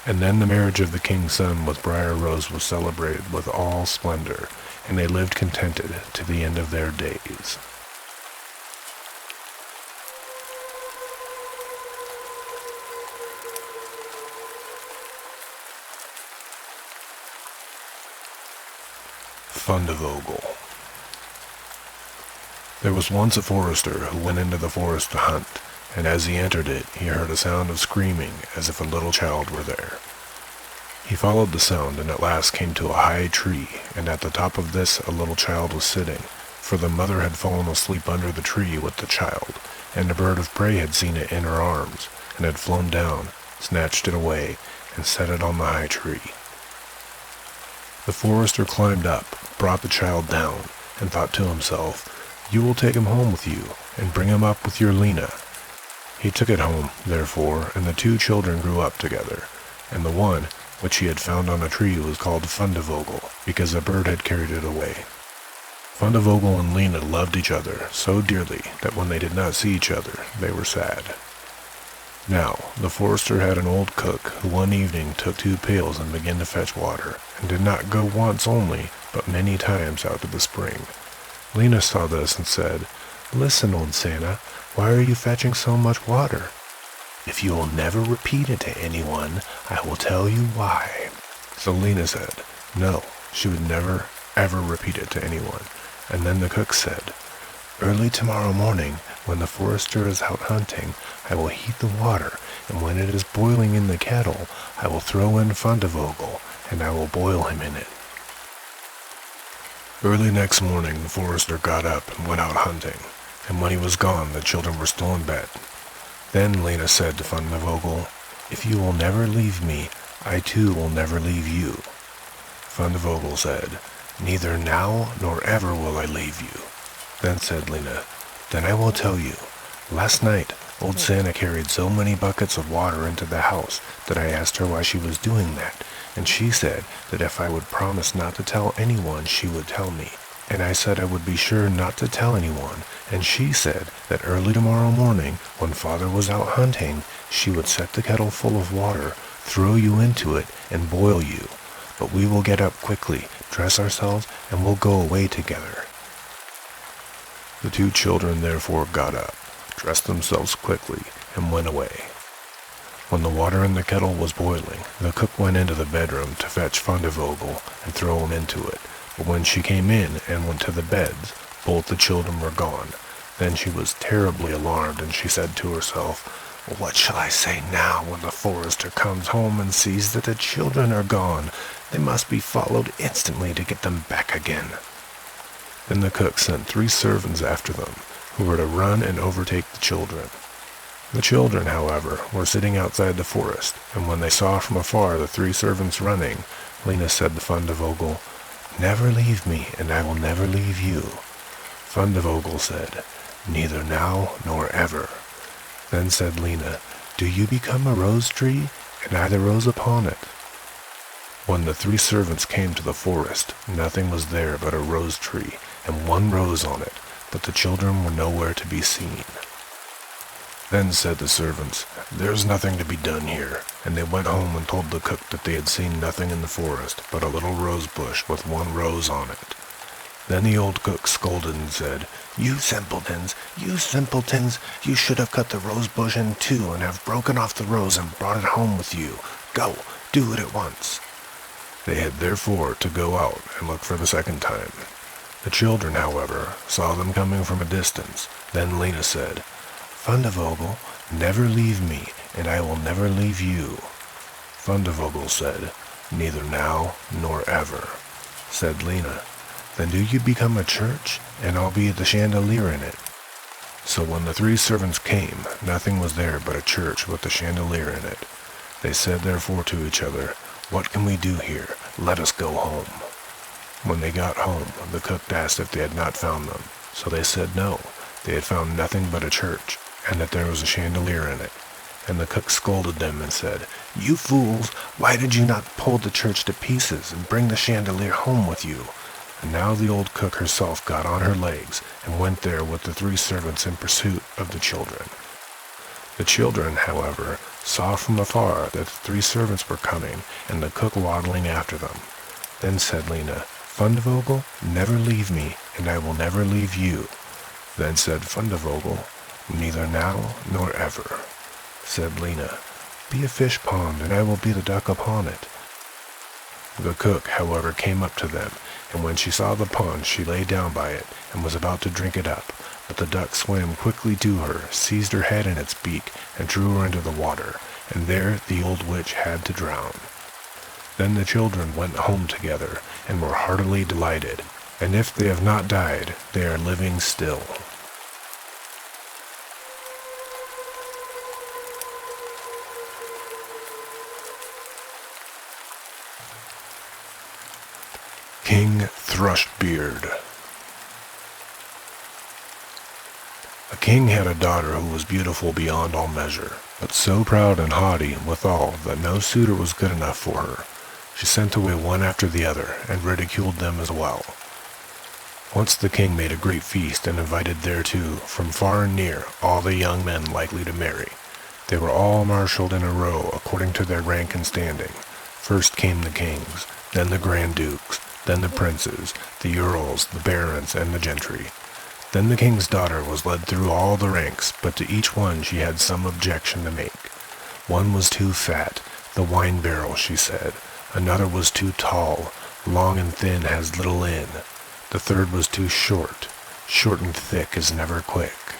And then the marriage of the king's son with Briar Rose was celebrated with all splendor, and they lived contented to the end of their days. Fundevogel. There was once a forester who went into the forest to hunt, and as he entered it, he heard a sound of screaming as if a little child were there. He followed the sound and at last came to a high tree, and at the top of this a little child was sitting, for the mother had fallen asleep under the tree with the child, and a bird of prey had seen it in her arms, and had flown down, snatched it away, and set it on the high tree. The forester climbed up, brought the child down, and thought to himself, "You will take him home with you, and bring him up with your Lena." He took it home, therefore, and the two children grew up together, and the one, which he had found on a tree, was called Fundevogel, because a bird had carried it away. Fundevogel and Lena loved each other so dearly that when they did not see each other, they were sad. Now, the forester had an old cook who one evening took 2 pails and began to fetch water, and did not go once only, but many times out to the spring. Lena saw this and said, "Listen, old Santa, why are you fetching so much water?" "If you will never repeat it to anyone, I will tell you why." So Lena said, no, she would never, ever repeat it to anyone. And then the cook said, "Early tomorrow morning, when the forester is out hunting, I will heat the water, and when it is boiling in the kettle, I will throw in Fundevogel, and I will boil him in it." Early next morning the forester got up and went out hunting, and when he was gone the children were still in bed. Then Lena said to Fundevogel, "If you will never leave me, I too will never leave you." Fundevogel said, "Neither now nor ever will I leave you." Then said Lena, "Then I will tell you. Last night old Santa carried so many buckets of water into the house that I asked her why she was doing that, and she said that if I would promise not to tell anyone she would tell me. and I said I would be sure not to tell anyone, and she said that early tomorrow morning, when father was out hunting, she would set the kettle full of water, throw you into it, and boil you. But we will get up quickly, dress ourselves, and we'll go away together." The two children therefore got up, dressed themselves quickly, and went away. When the water in the kettle was boiling, the cook went into the bedroom to fetch Fundevogel and throw him into it. But when she came in and went to the beds, both the children were gone. Then she was terribly alarmed, and she said to herself, "What shall I say now when the forester comes home and sees that the children are gone? They must be followed instantly to get them back again." Then the cook sent 3 servants after them, who were to run and overtake the children. The children, however, were sitting outside the forest, and when they saw from afar the 3 servants running, Lena said to Fundevogel, "Never leave me, and I will never leave you." Fundevogel said, "Neither now nor ever." Then said Lena, "Do you become a rose tree, and I the rose upon it." When the 3 servants came to the forest, nothing was there but a rose tree, and 1 rose on it, but the children were nowhere to be seen. Then said the servants, "There's nothing to be done here," and they went home and told the cook that they had seen nothing in the forest but a little rose bush with 1 rose on it. Then the old cook scolded and said, you simpletons, you should have cut the rose bush in 2 and have broken off the rose and brought it home with you. Go, do it at once." They had therefore to go out and look for the second time. The children, however, saw them coming from a distance. Then Lena said, "Fundevogel, never leave me, and I will never leave you." Fundevogel said, "Neither now nor ever." Said Lena, "Then do you become a church, and I'll be the chandelier in it." So when the 3 servants came, nothing was there but a church with the chandelier in it. They said therefore to each other, "What can we do here? Let us go home." When they got home, the cook asked if they had not found them. So they said no, they had found nothing but a church, and that there was a chandelier in it. And the cook scolded them and said, "You fools, why did you not pull the church to pieces and bring the chandelier home with you?" And now the old cook herself got on her legs and went there with the 3 servants in pursuit of the children. The children, however, saw from afar that the 3 servants were coming, and the cook waddling after them. Then said Lena, "Fundevogel, never leave me, and I will never leave you." Then said Fundevogel, "Neither now nor ever." Said Lena, "Be a fish pond, and I will be the duck upon it." The cook, however, came up to them, and when she saw the pond, she lay down by it, and was about to drink it up. But the duck swam quickly to her, seized her head in its beak, and drew her into the water, and there the old witch had to drown. Then the children went home together, and were heartily delighted, and if they have not died, they are living still. King Thrushbeard. A king had a daughter who was beautiful beyond all measure, but so proud and haughty withal that no suitor was good enough for her. She sent away one after the other, and ridiculed them as well. Once the king made a great feast, and invited thereto, from far and near, all the young men likely to marry. They were all marshaled in a row according to their rank and standing. First came the kings, then the grand dukes, then the princes, the earls, the barons, and the gentry. Then the king's daughter was led through all the ranks, but to each one she had some objection to make. One was too fat, the wine barrel, she said. Another was too tall, long and thin as little in. The third was too short and thick as never quick.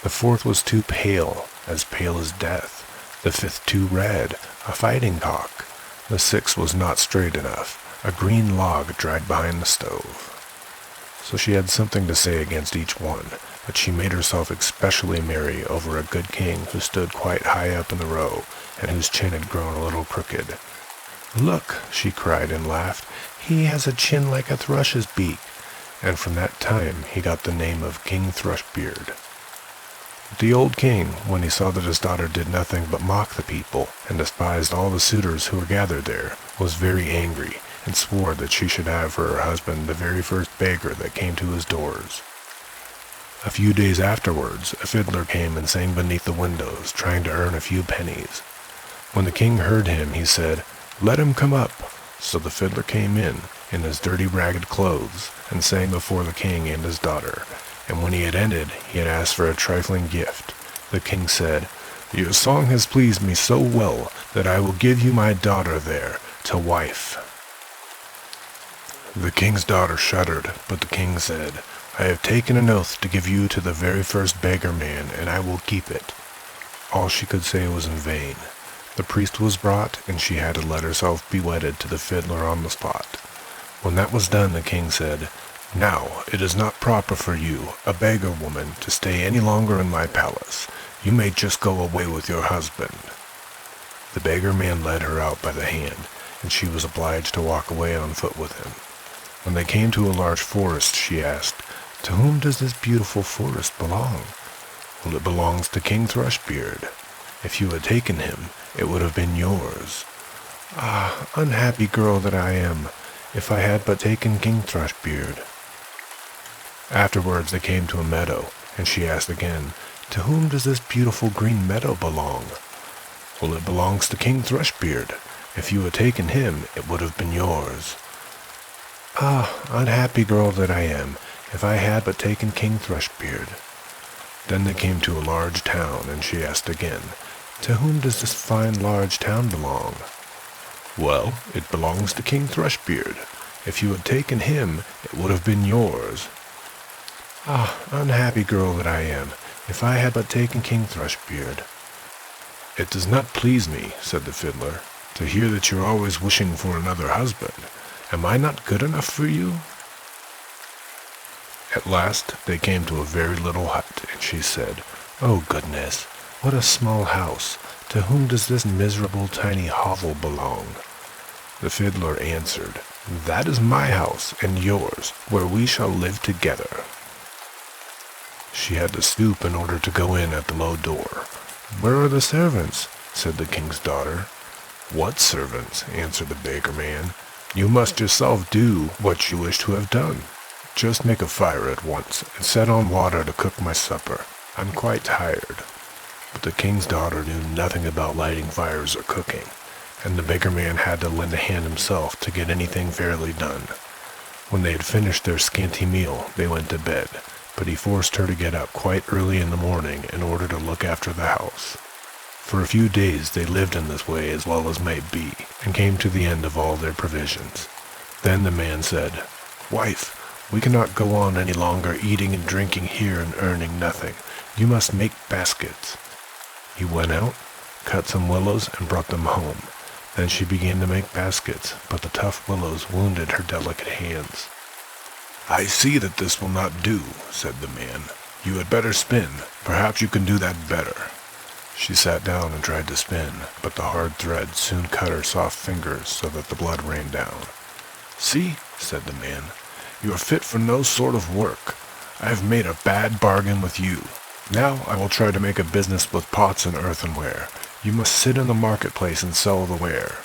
The fourth was too pale as death. The fifth too red, a fighting cock. The sixth was not straight enough, a green log dried behind the stove. So she had something to say against each one, but she made herself especially merry over a good king who stood quite high up in the row, and whose chin had grown a little crooked. "Look," she cried and laughed, "he has a chin like a thrush's beak." And from that time he got the name of King Thrushbeard. The old king, when he saw that his daughter did nothing but mock the people, and despised all the suitors who were gathered there, was very angry, and swore that she should have for her husband the very first beggar that came to his doors. A few days afterwards, a fiddler came and sang beneath the windows, trying to earn a few pennies. When the king heard him, he said, "Let him come up." So the fiddler came in his dirty, ragged clothes, and sang before the king and his daughter. And when he had ended, he had asked for a trifling gift. The king said, "Your song has pleased me so well that I will give you my daughter there to wife." The king's daughter shuddered, but the king said, "I have taken an oath to give you to the very first beggar man, and I will keep it." All she could say was in vain. The priest was brought, and she had to let herself be wedded to the fiddler on the spot. When that was done, the king said, "Now it is not proper for you, a beggar woman, to stay any longer in my palace. You may just go away with your husband." The beggar man led her out by the hand, and she was obliged to walk away on foot with him. When they came to a large forest, she asked, "To whom does this beautiful forest belong?" "Well, it belongs to King Thrushbeard. If you had taken him, it would have been yours." "Ah, unhappy girl that I am! If I had but taken King Thrushbeard." Afterwards they came to a meadow, and she asked again, "To whom does this beautiful green meadow belong?" "Well, it belongs to King Thrushbeard. If you had taken him, it would have been yours." "Ah, unhappy girl that I am! If I had but taken King Thrushbeard." Then they came to a large town, and she asked again, "To whom does this fine large town belong?" "Well, it belongs to King Thrushbeard. If you had taken him, it would have been yours." "Ah, unhappy girl that I am! If I had but taken King Thrushbeard." "It does not please me," said the fiddler, "to hear that you're always wishing for another husband. Am I not good enough for you?" At last they came to a very little hut, and she said, "Oh goodness, what a small house! To whom does this miserable tiny hovel belong?" The fiddler answered, "That is my house and yours, where we shall live together." She had to stoop in order to go in at the low door. "Where are the servants?" said the king's daughter. "What servants?" answered the beggar man. "You must yourself do what you wish to have done. Just make a fire at once, and set on water to cook my supper. I'm quite tired." But the king's daughter knew nothing about lighting fires or cooking, and the beggar man had to lend a hand himself to get anything fairly done. When they had finished their scanty meal, they went to bed, but he forced her to get up quite early in the morning in order to look after the house. For a few days they lived in this way as well as might be, and came to the end of all their provisions. Then the man said, "Wife, we cannot go on any longer eating and drinking here and earning nothing. You must make baskets." He went out, cut some willows, and brought them home. Then she began to make baskets, but the tough willows wounded her delicate hands. "I see that this will not do," said the man. "You had better spin. Perhaps you can do that better." She sat down and tried to spin, but the hard thread soon cut her soft fingers so that the blood ran down. "See," said the man, "you are fit for no sort of work. I have made a bad bargain with you. Now I will try to make a business with pots and earthenware. You must sit in the marketplace and sell the ware."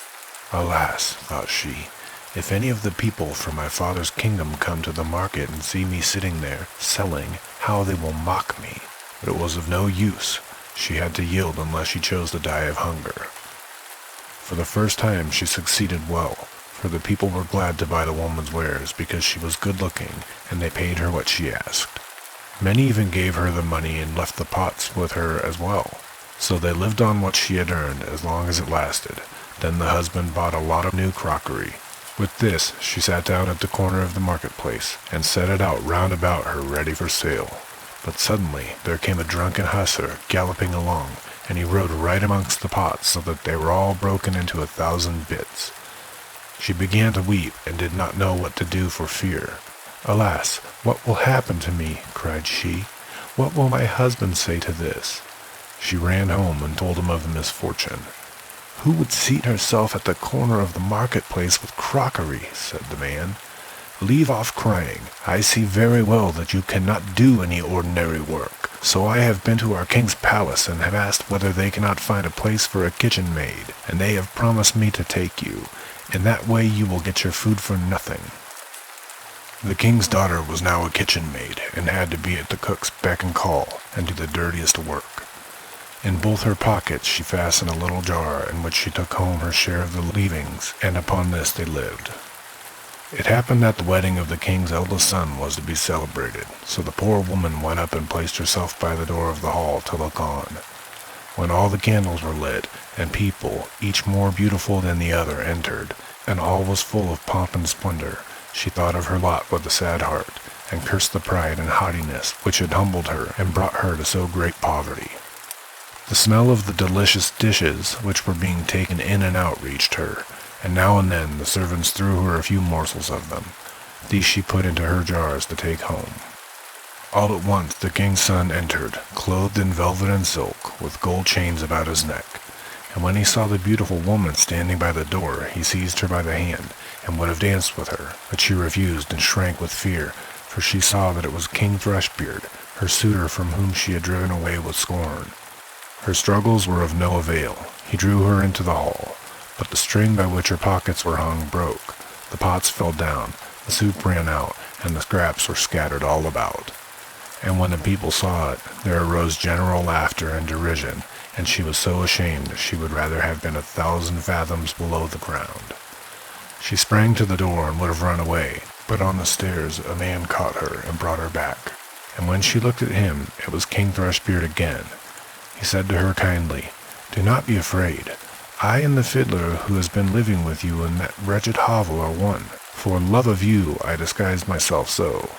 "Alas," thought she, "if any of the people from my father's kingdom come to the market and see me sitting there, selling, how they will mock me." But it was of no use. She had to yield unless she chose to die of hunger. For the first time she succeeded well, for the people were glad to buy the woman's wares because she was good-looking, and they paid her what she asked. Many even gave her the money and left the pots with her as well. So they lived on what she had earned as long as it lasted. Then the husband bought a lot of new crockery. With this she sat down at the corner of the marketplace and set it out round about her ready for sale. But suddenly there came a drunken hussar galloping along, and he rode right amongst the pots so that they were all broken into 1,000 bits. She began to weep and did not know what to do for fear. "Alas, what will happen to me?" cried she. "What will my husband say to this?" She ran home and told him of the misfortune. "Who would seat herself at the corner of the marketplace with crockery?" said the man. leave off crying. I see very well that you cannot do any ordinary work. So I have been to our king's palace and have asked whether they cannot find a place for a kitchen maid, and they have promised me to take you. In that way you will get your food for nothing." The king's daughter was now a kitchen maid, and had to be at the cook's beck and call, and do the dirtiest work. In both her pockets she fastened a little jar, in which she took home her share of the leavings, and upon this they lived. It happened that the wedding of the king's eldest son was to be celebrated, so the poor woman went up and placed herself by the door of the hall to look on. When all the candles were lit, and people, each more beautiful than the other, entered, and all was full of pomp and splendor, she thought of her lot with a sad heart, and cursed the pride and haughtiness which had humbled her and brought her to so great poverty. The smell of the delicious dishes which were being taken in and out reached her, and now and then the servants threw her a few morsels of them. These she put into her jars to take home. All at once the king's son entered, clothed in velvet and silk, with gold chains about his neck. And when he saw the beautiful woman standing by the door, he seized her by the hand, and would have danced with her, but she refused and shrank with fear, for she saw that it was King Thrushbeard, her suitor, from whom she had driven away with scorn. Her struggles were of no avail. He drew her into the hall, but the string by which her pockets were hung broke. The pots fell down, the soup ran out, and the scraps were scattered all about. And when the people saw it, there arose general laughter and derision, and she was so ashamed she would rather have been 1,000 fathoms below the ground. She sprang to the door and would have run away, but on the stairs a man caught her and brought her back. And when she looked at him, it was King Thrushbeard again. He said to her kindly, "Do not be afraid. I and the fiddler who has been living with you in that wretched hovel are one. For love of you I disguised myself so,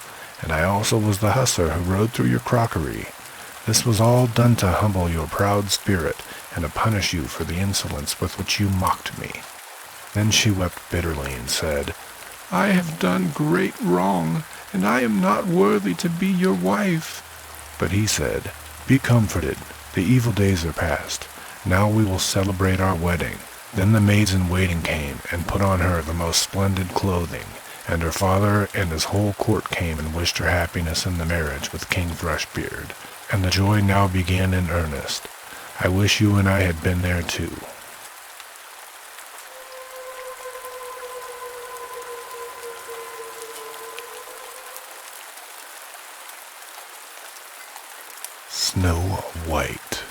and I also was the hussar who rode through your crockery. This was all done to humble your proud spirit, and to punish you for the insolence with which you mocked me." Then she wept bitterly and said, "I have done great wrong, and I am not worthy to be your wife." But he said, "Be comforted, the evil days are past. Now we will celebrate our wedding." Then the maids-in-waiting came and put on her the most splendid clothing, and her father and his whole court came and wished her happiness in the marriage with King Thrushbeard. And the joy now began in earnest. I wish you and I had been there too. Snow White.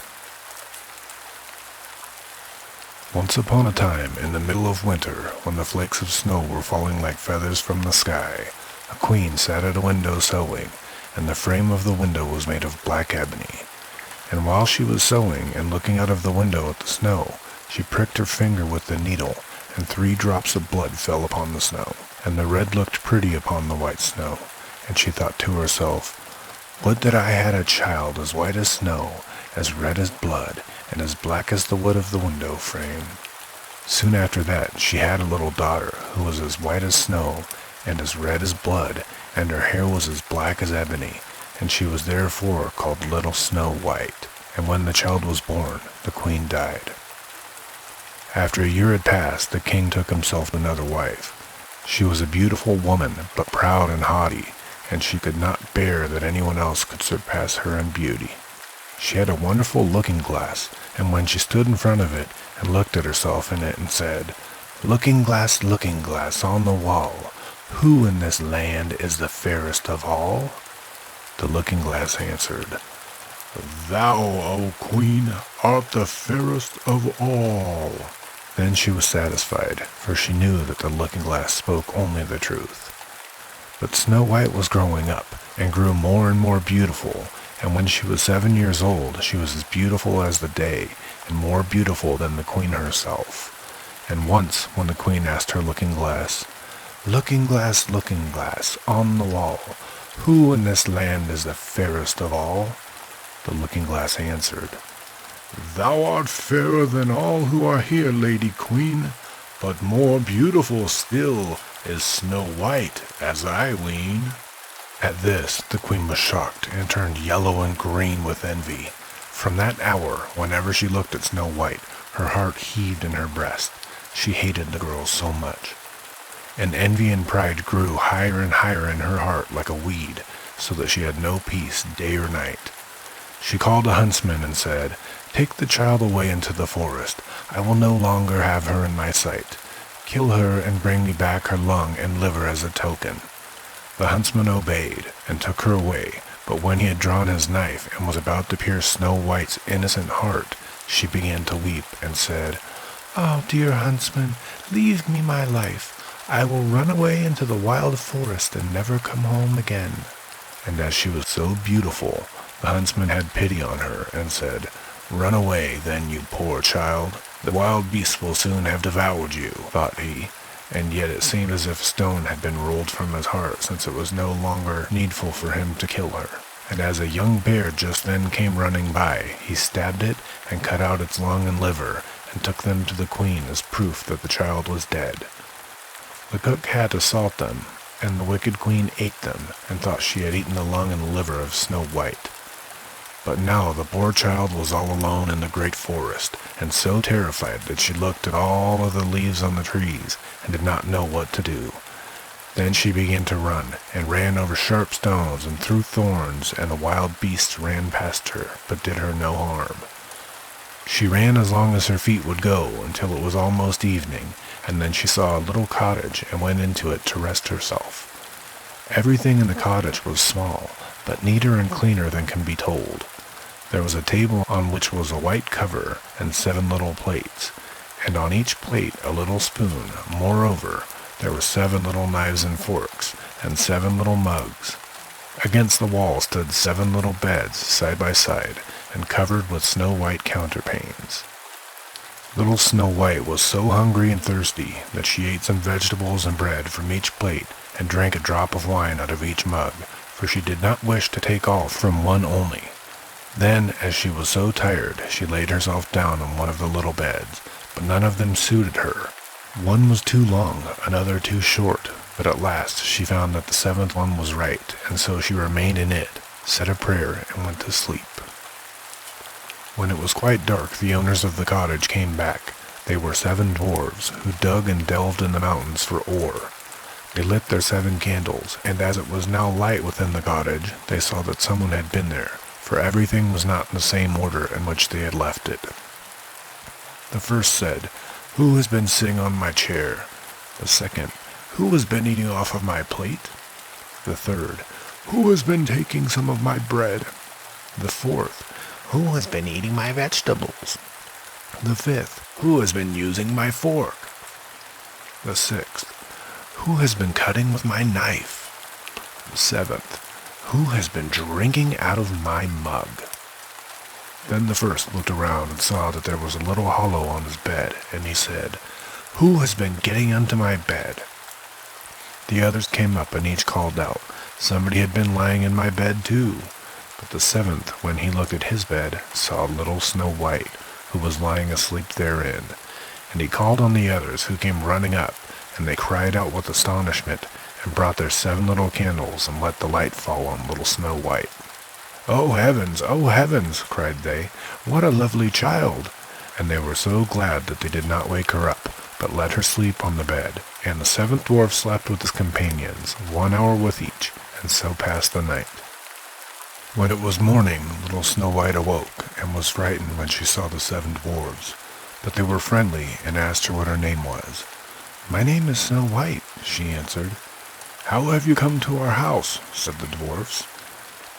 Once upon a time, in the middle of winter, when the flakes of snow were falling like feathers from the sky, a queen sat at a window sewing, and the frame of the window was made of black ebony. And while she was sewing and looking out of the window at the snow, she pricked her finger with the needle, and 3 drops of blood fell upon the snow. And the red looked pretty upon the white snow, and she thought to herself, "Would that I had a child as white as snow, as red as blood, and as black as the wood of the window frame." Soon after that she had a little daughter, who was as white as snow, and as red as blood, and her hair was as black as ebony, and she was therefore called Little Snow White. And when the child was born, the queen died. After a year had passed, the king took himself another wife. She was a beautiful woman, but proud and haughty, and she could not bear that anyone else could surpass her in beauty. She had a wonderful looking-glass, and when she stood in front of it and looked at herself in it and said, looking glass on the wall, who in this land is the fairest of all?" The looking-glass answered, "Thou, O queen, art the fairest of all." Then she was satisfied, for she knew that the looking-glass spoke only the truth. But Snow White was growing up, and grew more and more beautiful, and when she was 7 years old, she was as beautiful as the day, and more beautiful than the queen herself. And once, when the queen asked her looking-glass, looking glass on the wall, who in this land is the fairest of all?" The looking-glass answered, "Thou art fairer than all who are here, Lady Queen, but more beautiful still is Snow White, as I ween." At this, the queen was shocked, and turned yellow and green with envy. From that hour, whenever she looked at Snow White, her heart heaved in her breast. She hated the girl so much. and envy and pride grew higher and higher in her heart like a weed, so that she had no peace day or night. She called a huntsman and said, "Take the child away into the forest. I will no longer have her in my sight. Kill her and bring me back her lung and liver as a token." The huntsman obeyed and took her away, but when he had drawn his knife and was about to pierce Snow White's innocent heart, she began to weep and said, "Oh, dear huntsman, leave me my life. I will run away into the wild forest and never come home again." And as she was so beautiful, the huntsman had pity on her and said, "Run away, then, you poor child. The wild beasts will soon have devoured you," thought he, and yet it seemed as if a stone had been rolled from his heart, since it was no longer needful for him to kill her. And as a young bear just then came running by, he stabbed it and cut out its lung and liver, and took them to the queen as proof that the child was dead. The cook had to salt them, and the wicked queen ate them, and thought she had eaten the lung and liver of Snow White. But now the poor child was all alone in the great forest, and so terrified that she looked at all of the leaves on the trees, and did not know what to do. Then she began to run, and ran over sharp stones and through thorns, and the wild beasts ran past her, but did her no harm. She ran as long as her feet would go, until it was almost evening, and then she saw a little cottage, and went into it to rest herself. Everything in the cottage was small, but neater and cleaner than can be told. There was a table on which was a white cover and 7 little plates, and on each plate a little spoon. Moreover, there were 7 little knives and forks, and 7 little mugs. Against the wall stood 7 little beds, side by side, and covered with snow-white counterpanes. Little Snow White was so hungry and thirsty that she ate some vegetables and bread from each plate, and drank a drop of wine out of each mug, for she did not wish to take all from one only. Then, as she was so tired, she laid herself down on one of the little beds, but none of them suited her. One was too long, another too short, but at last she found that the 7th one was right, and so she remained in it, said a prayer, and went to sleep. When it was quite dark, the owners of the cottage came back. They were 7 dwarves, who dug and delved in the mountains for ore. They lit their 7 candles, and as it was now light within the cottage, they saw that someone had been there, for everything was not in the same order in which they had left it. The first said, "Who has been sitting on my chair?" The second, "Who has been eating off of my plate?" The third, "Who has been taking some of my bread?" The fourth, "Who has been eating my vegetables?" The fifth, "Who has been using my fork?" The sixth, "Who has been cutting with my knife?" The seventh, "Who has been drinking out of my mug?" Then the first looked around and saw that there was a little hollow on his bed, and he said, "Who has been getting into my bed?" The others came up and each called out, "Somebody had been lying in my bed too." But the 7th, when he looked at his bed, saw little Snow White, who was lying asleep therein. And he called on the others, who came running up, and they cried out with astonishment, and brought their 7 little candles, and let the light fall on little Snow White. "Oh heavens, oh heavens!" cried they, "what a lovely child!" And they were so glad that they did not wake her up, but let her sleep on the bed. And the 7th dwarf slept with his companions, 1 hour with each, and so passed the night. When it was morning, little Snow White awoke, and was frightened when she saw the 7 dwarves. But they were friendly, and asked her what her name was. "My name is Snow White," she answered. "How have you come to our house?" said the dwarfs.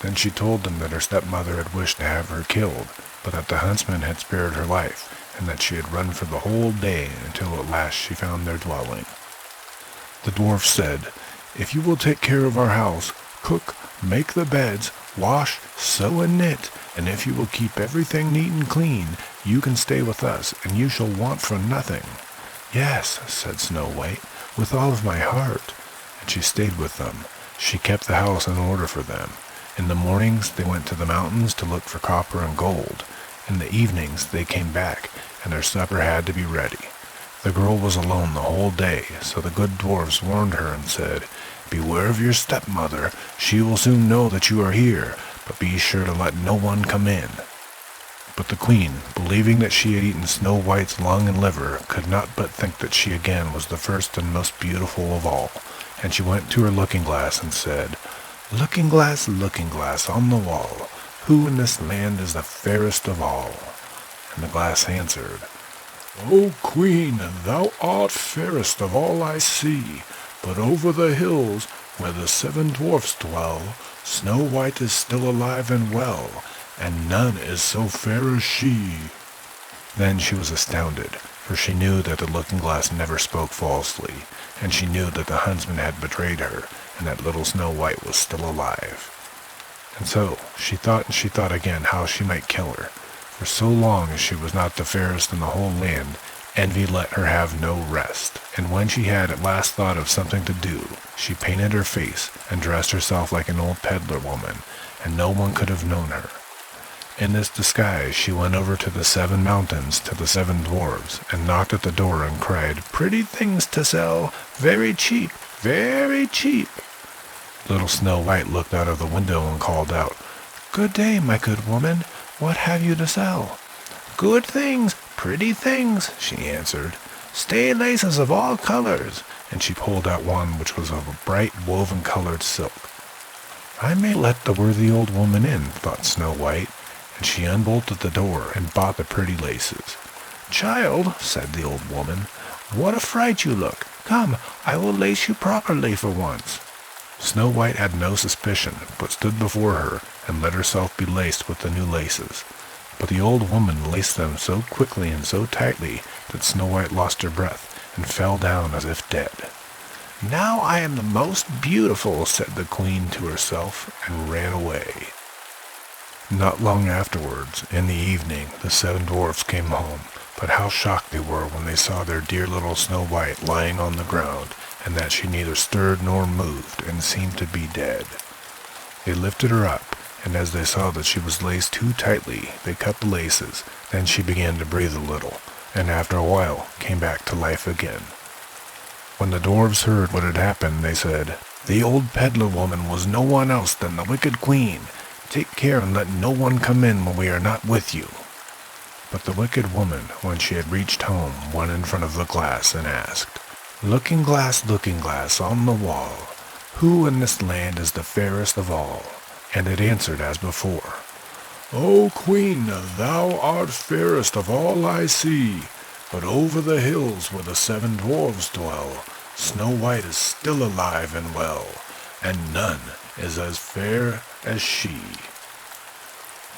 Then she told them that her stepmother had wished to have her killed, but that the huntsman had spared her life, and that she had run for the whole day until at last she found their dwelling. The dwarf said, "If you will take care of our house, cook, make the beds, wash, sew and knit, and if you will keep everything neat and clean, you can stay with us, and you shall want for nothing." "Yes," said Snow White, "with all of my heart." And she stayed with them. She kept the house in order for them. In the mornings they went to the mountains to look for copper and gold. In the evenings they came back, and their supper had to be ready. The girl was alone the whole day, so the good dwarfs warned her and said, "Beware of your stepmother. She will soon know that you are here, but be sure to let no one come in." But the queen, believing that she had eaten Snow White's lung and liver, could not but think that she again was the first and most beautiful of all, and she went to her looking-glass and said, looking glass on the wall, who in this land is the fairest of all? And the glass answered, O queen, thou art fairest of all I see, but over the hills where the 7 dwarfs dwell, Snow White is still alive and well, and none is so fair as she. Then she was astounded, for she knew that the looking-glass never spoke falsely, and she knew that the huntsman had betrayed her, and that little Snow White was still alive. And so she thought again how she might kill her, for so long as she was not the fairest in the whole land, envy let her have no rest, and when she had at last thought of something to do, she painted her face and dressed herself like an old peddler woman, and no one could have known her. In this disguise she went over to the 7 mountains to the 7 dwarves, and knocked at the door and cried, Pretty things to sell, very cheap, very cheap. Little Snow White looked out of the window and called out, Good day, my good woman, what have you to sell? Good things, pretty things, she answered. Stay laces of all colors, and she pulled out one which was of a bright woven-colored silk. I may let the worthy old woman in, thought Snow White, and she unbolted the door and bought the pretty laces. Child, said the old woman, what a fright you look. Come, I will lace you properly for once. Snow White had no suspicion, but stood before her and let herself be laced with the new laces. But the old woman laced them so quickly and so tightly that Snow White lost her breath and fell down as if dead. Now I am the most beautiful, said the queen to herself, and ran away. Not long afterwards, in the evening, the 7 dwarfs came home, but how shocked they were when they saw their dear little Snow White lying on the ground, and that she neither stirred nor moved, and seemed to be dead. They lifted her up, and as they saw that she was laced too tightly, they cut the laces. Then she began to breathe a little, and after a while came back to life again. When the dwarves heard what had happened, they said, The old peddler woman was no one else than the wicked queen. Take care and let no one come in when we are not with you. But the wicked woman, when she had reached home, went in front of the glass and asked, looking glass on the wall, who in this land is the fairest of all? And it answered as before, O queen, thou art fairest of all I see, but over the hills where the 7 dwarves dwell, Snow White is still alive and well, and none is as fair as she.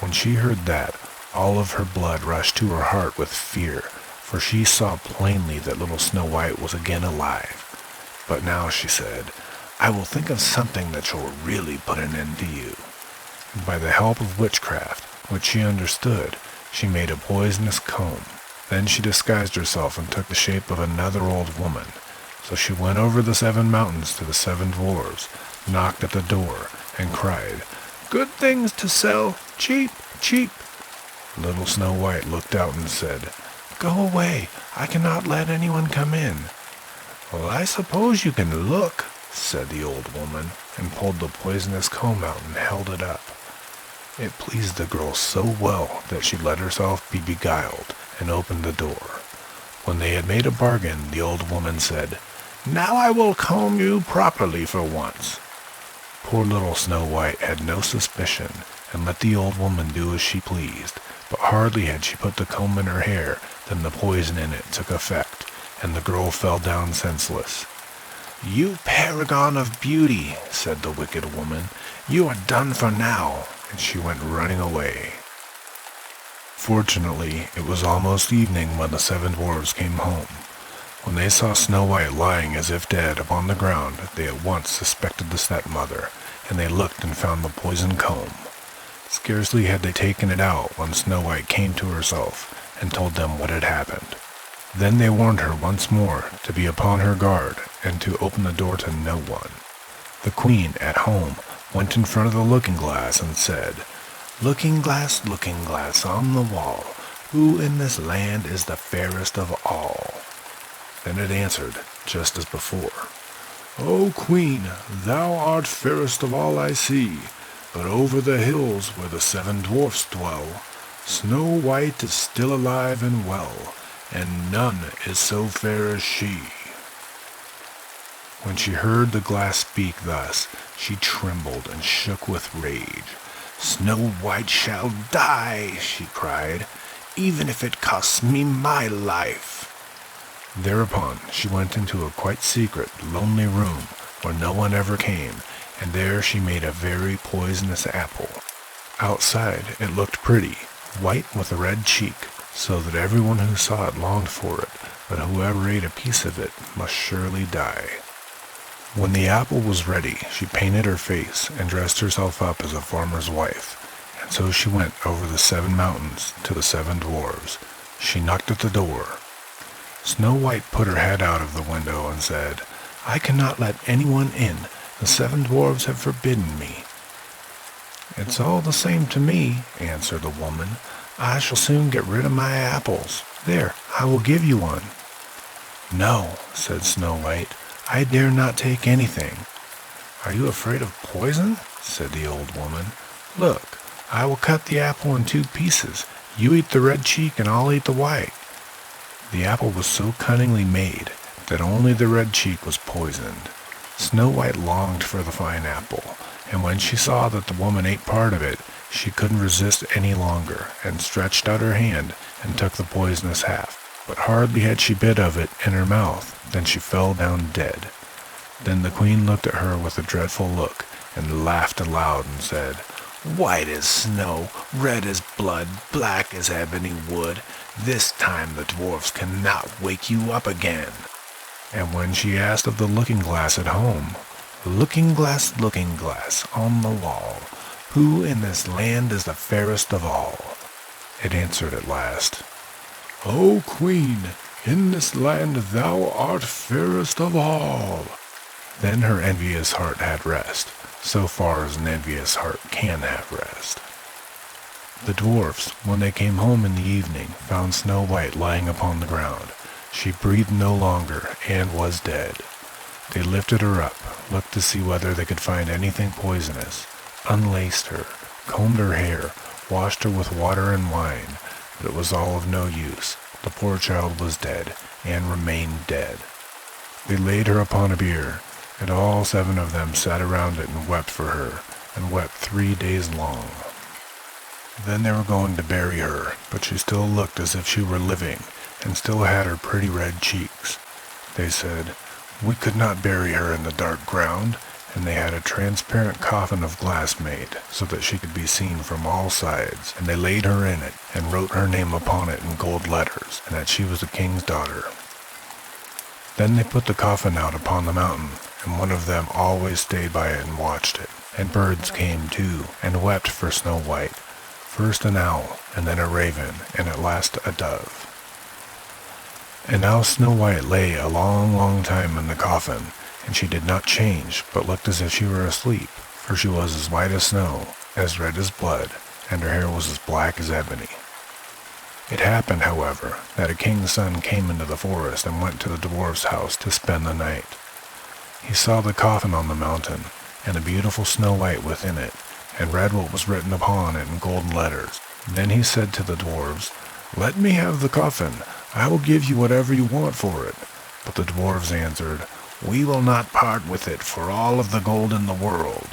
When she heard that, all of her blood rushed to her heart with fear, for she saw plainly that little Snow White was again alive. But now, she said, I will think of something that shall really put an end to you. And by the help of witchcraft, which she understood, she made a poisonous comb. Then she disguised herself and took the shape of another old woman. So she went over the 7 mountains to the 7 dwarves, knocked at the door, and cried, Good things to sell, cheap, cheap. Little Snow White looked out and said, Go away, I cannot let anyone come in. Well, I suppose you can look, said the old woman, and pulled the poisonous comb out and held it up. It pleased the girl so well that she let herself be beguiled and opened the door. When they had made a bargain, the old woman said, Now I will comb you properly for once. Poor little Snow White had no suspicion, and let the old woman do as she pleased, but hardly had she put the comb in her hair than the poison in it took effect, and the girl fell down senseless. You paragon of beauty, said the wicked woman, you are done for now, and she went running away. Fortunately, it was almost evening when the 7 dwarves came home. When they saw Snow White lying as if dead upon the ground, they at once suspected the stepmother, and they looked and found the poisoned comb. Scarcely had they taken it out when Snow White came to herself and told them what had happened. Then they warned her once more to be upon her guard and to open the door to no one. The queen, at home, went in front of the looking-glass and said, looking glass on the wall, who in this land is the fairest of all? Then it answered, just as before, O queen, thou art fairest of all I see, but over the hills where the 7 dwarfs dwell, Snow White is still alive and well, and none is so fair as she." When she heard the glass speak thus, she trembled and shook with rage. "Snow White shall die," she cried, "even if it costs me my life." Thereupon she went into a quite secret, lonely room where no one ever came, and there she made a very poisonous apple. Outside it looked pretty, white with a red cheek, so that everyone who saw it longed for it, but whoever ate a piece of it must surely die. When the apple was ready, she painted her face and dressed herself up as a farmer's wife, and so she went over the 7 mountains to the 7 dwarves. She knocked at the door. Snow White put her head out of the window and said, "I cannot let anyone in. The 7 dwarves have forbidden me." "It's all the same to me," answered the woman. "I shall soon get rid of my apples. There, I will give you one." "No," said Snow White, "I dare not take anything." "Are you afraid of poison?" said the old woman. "Look, I will cut the apple in 2 pieces. You eat the red cheek and I'll eat the white." The apple was so cunningly made that only the red cheek was poisoned. Snow White longed for the fine apple, and when she saw that the woman ate part of it, she couldn't resist any longer, and stretched out her hand and took the poisonous half. But hardly had she bit of it in her mouth than she fell down dead. Then the queen looked at her with a dreadful look, and laughed aloud and said, "White as snow, red as blood, black as ebony wood, this time the dwarfs cannot wake you up again." And when she asked of the looking-glass at home, looking glass, on the wall, who in this land is the fairest of all?" it answered at last, "O Queen, in this land thou art fairest of all." Then her envious heart had rest, so far as an envious heart can have rest. The dwarfs, when they came home in the evening, found Snow White lying upon the ground. She breathed no longer, and was dead. They lifted her up, looked to see whether they could find anything poisonous, unlaced her, combed her hair, washed her with water and wine, but it was all of no use. The poor child was dead, and remained dead. They laid her upon a bier, and all 7 of them sat around it and wept for her, and wept 3 days long. Then they were going to bury her, but she still looked as if she were living, and still had her pretty red cheeks. They said, "We could not bury her in the dark ground," and they had a transparent coffin of glass made, so that she could be seen from all sides, and they laid her in it, and wrote her name upon it in gold letters, and that she was the king's daughter. Then they put the coffin out upon the mountain, and one of them always stayed by it and watched it, and birds came too, and wept for Snow White, first an owl, and then a raven, and at last a dove. And now Snow White lay a long, long time in the coffin, and she did not change, but looked as if she were asleep, for she was as white as snow, as red as blood, and her hair was as black as ebony. It happened, however, that a king's son came into the forest and went to the dwarf's house to spend the night. He saw the coffin on the mountain, and the beautiful Snow White within it, and read what was written upon it in golden letters. Then he said to the dwarves, "Let me have the coffin. I will give you whatever you want for it." But the dwarves answered, "We will not part with it for all of the gold in the world."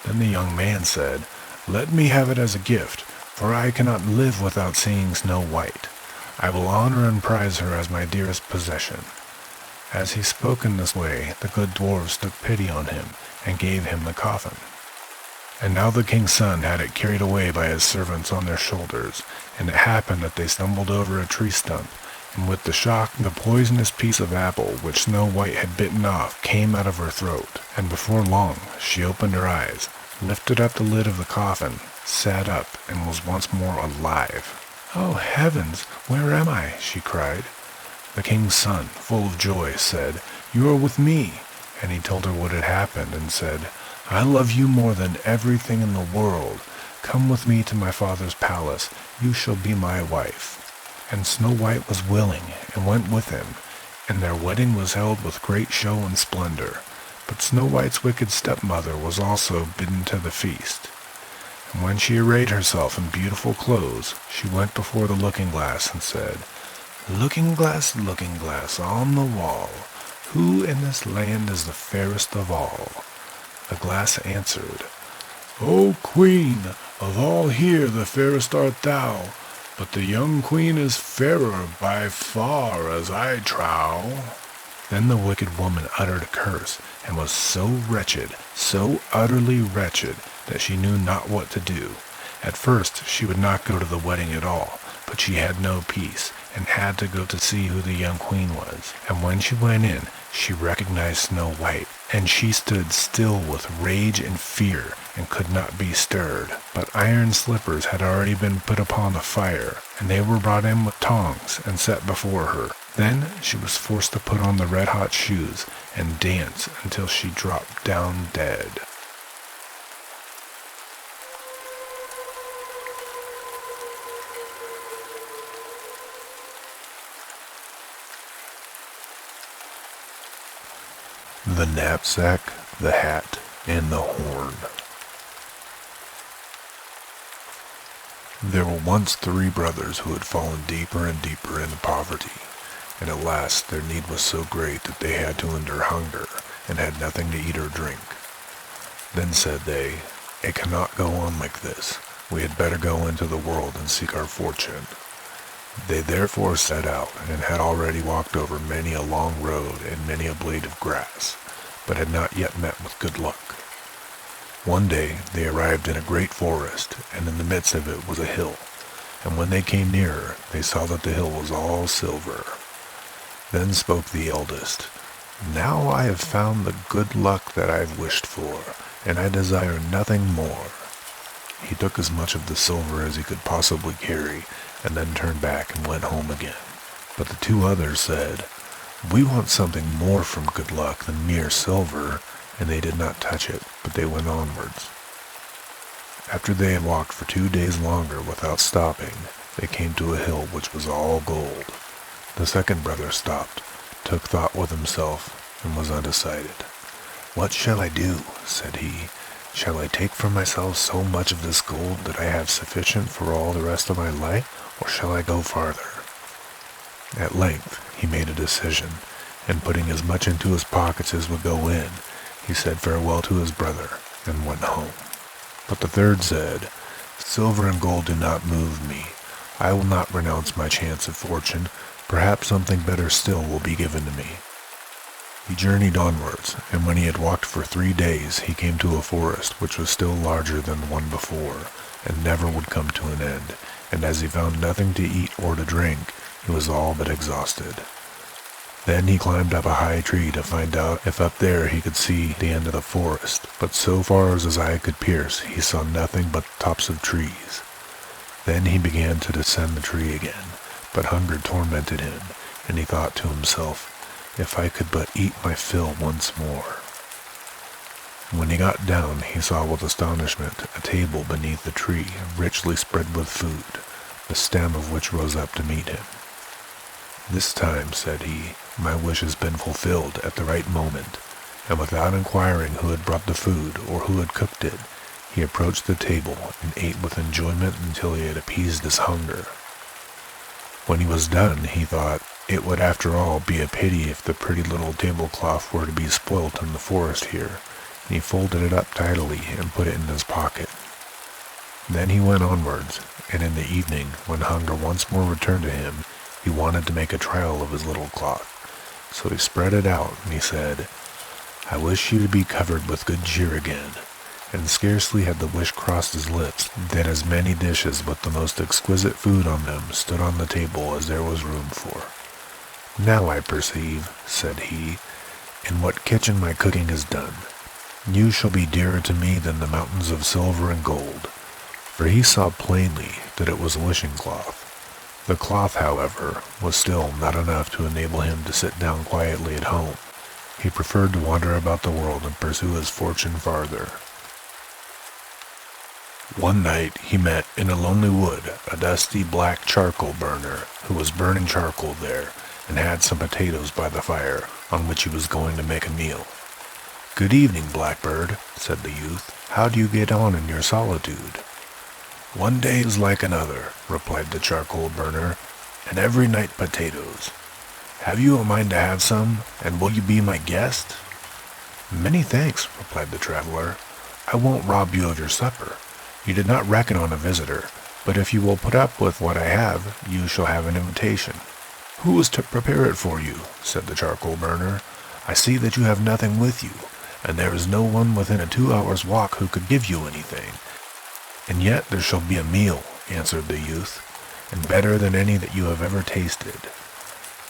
Then the young man said, "Let me have it as a gift, for I cannot live without seeing Snow White. I will honor and prize her as my dearest possession." As he spoke in this way, the good dwarves took pity on him, and gave him the coffin. And now the king's son had it carried away by his servants on their shoulders, and it happened that they stumbled over a tree stump, and with the shock the poisonous piece of apple which Snow White had bitten off came out of her throat, and before long she opened her eyes, lifted up the lid of the coffin, sat up, and was once more alive. "Oh, heavens, where am I?" she cried. The king's son, full of joy, said, "You are with me." And he told her what had happened, and said, "I love you more than everything in the world. Come with me to my father's palace. You shall be my wife." And Snow White was willing, and went with him, and their wedding was held with great show and splendor. But Snow White's wicked stepmother was also bidden to the feast. And when she arrayed herself in beautiful clothes, she went before the looking-glass and said, looking glass on the wall, who in this land is the fairest of all? The glass answered, O Queen, of all here the fairest art thou, but the young queen is fairer by far, as I trow. Then the wicked woman uttered a curse, and was so wretched, so utterly wretched, that she knew not what to do. At first she would not go to the wedding at all, but she had no peace, and had to go to see who the young queen was. And when she went in, she recognized Snow White, and she stood still with rage and fear, and could not be stirred. But iron slippers had already been put upon the fire, and they were brought in with tongs, and set before her. Then she was forced to put on the red-hot shoes, and dance until she dropped down dead. The Knapsack, the Hat, and the Horn. There were once 3 brothers who had fallen deeper and deeper into poverty, and at last their need was so great that they had to endure hunger, and had nothing to eat or drink. Then said they, It cannot go on like this. We had better go into the world and seek our fortune. They therefore set out, and had already walked over many a long road and many a blade of grass, but had not yet met with good luck. One day they arrived in a great forest, and in the midst of it was a hill, and when they came nearer, they saw that the hill was all silver. Then spoke the eldest, Now I have found the good luck that I have wished for, and I desire nothing more. He took as much of the silver as he could possibly carry, and then turned back and went home again. But the 2 others said, We want something more from good luck than mere silver, and they did not touch it, but they went onwards. After they had walked for 2 days longer without stopping, they came to a hill which was all gold. The second brother stopped, took thought with himself, and was undecided. What shall I do? Said he. Shall I take for myself so much of this gold that I have sufficient for all the rest of my life, or shall I go farther? At length he made a decision, and putting as much into his pockets as would go in, he said farewell to his brother, and went home. But the third said, Silver and gold do not move me. I will not renounce my chance of fortune. Perhaps something better still will be given to me. He journeyed onwards, and when he had walked for 3 days, he came to a forest which was still larger than the one before, and never would come to an end, and as he found nothing to eat or to drink, he was all but exhausted. Then he climbed up a high tree to find out if up there he could see the end of the forest, but so far as his eye could pierce, he saw nothing but tops of trees. Then he began to descend the tree again, but hunger tormented him, and he thought to himself, If I could but eat my fill once more. When he got down, he saw with astonishment a table beneath the tree, richly spread with food, the stem of which rose up to meet him. This time, said he, my wish has been fulfilled at the right moment, and without inquiring who had brought the food or who had cooked it, he approached the table and ate with enjoyment until he had appeased his hunger. When he was done, he thought, it would after all be a pity if the pretty little tablecloth were to be spoilt in the forest here, and he folded it up tidily and put it in his pocket. Then he went onwards, and in the evening, when hunger once more returned to him, he wanted to make a trial of his little cloth. So he spread it out, and he said, I wish you to be covered with good cheer again. And scarcely had the wish crossed his lips, than as many dishes with the most exquisite food on them stood on the table as there was room for. Now I perceive, said he, in what kitchen my cooking is done. You shall be dearer to me than the mountains of silver and gold. For he saw plainly that it was a wishing cloth. The cloth, however, was still not enough to enable him to sit down quietly at home. He preferred to wander about the world and pursue his fortune farther. One night he met in a lonely wood a dusty black charcoal burner who was burning charcoal there, and had some potatoes by the fire on which he was going to make a meal. Good evening, Blackbird, said the youth. How do you get on in your solitude? "One day is like another," replied the charcoal burner, "and every night potatoes. Have you a mind to have some, and will you be my guest?" "Many thanks," replied the traveler. "I won't rob you of your supper. You did not reckon on a visitor, but if you will put up with what I have, you shall have an invitation." "Who is to prepare it for you?" said the charcoal burner. "I see that you have nothing with you, and there is no one within a 2 hours' walk who could give you anything." "And yet there shall be a meal," answered the youth, "and better than any that you have ever tasted."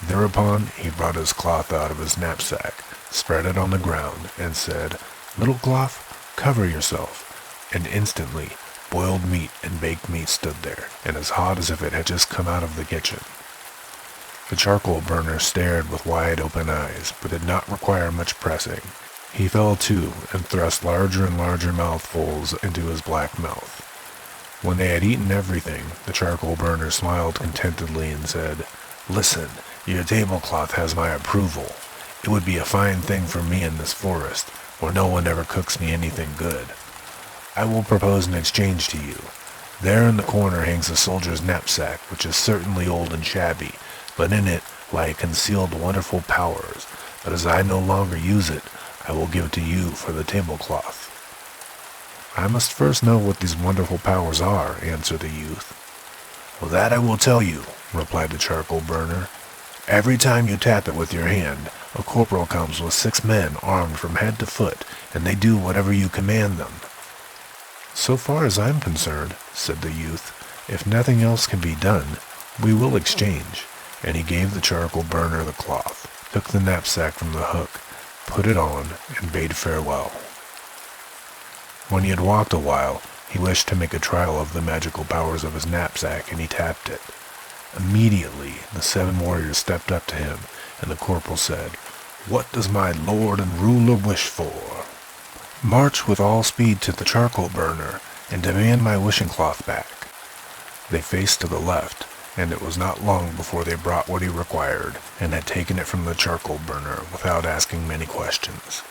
Thereupon he brought his cloth out of his knapsack, spread it on the ground, and said, "Little cloth, cover yourself." And instantly boiled meat and baked meat stood there, and as hot as if it had just come out of the kitchen. The charcoal burner stared with wide open eyes, but did not require much pressing. He fell to, and thrust larger and larger mouthfuls into his black mouth. When they had eaten everything, the charcoal burner smiled contentedly and said, "Listen, your tablecloth has my approval. It would be a fine thing for me in this forest, where no one ever cooks me anything good. I will propose an exchange to you. There in the corner hangs a soldier's knapsack, which is certainly old and shabby, but in it lie concealed wonderful powers. But as I no longer use it, I will give it to you for the tablecloth." "I must first know what these wonderful powers are," answered the youth. "Well, that I will tell you," replied the charcoal burner. "Every time you tap it with your hand, a corporal comes with 6 men armed from head to foot, and they do whatever you command them." "So far as I'm concerned," said the youth, "if nothing else can be done, we will exchange." And he gave the charcoal burner the cloth, took the knapsack from the hook, put it on, and bade farewell. When he had walked a while, he wished to make a trial of the magical powers of his knapsack, and he tapped it. Immediately the 7 warriors stepped up to him, and the corporal said, "What does my lord and ruler wish for?" "March with all speed to the charcoal burner, and demand my wishing cloth back." They faced to the left, and it was not long before they brought what he required, and had taken it from the charcoal burner without asking many questions.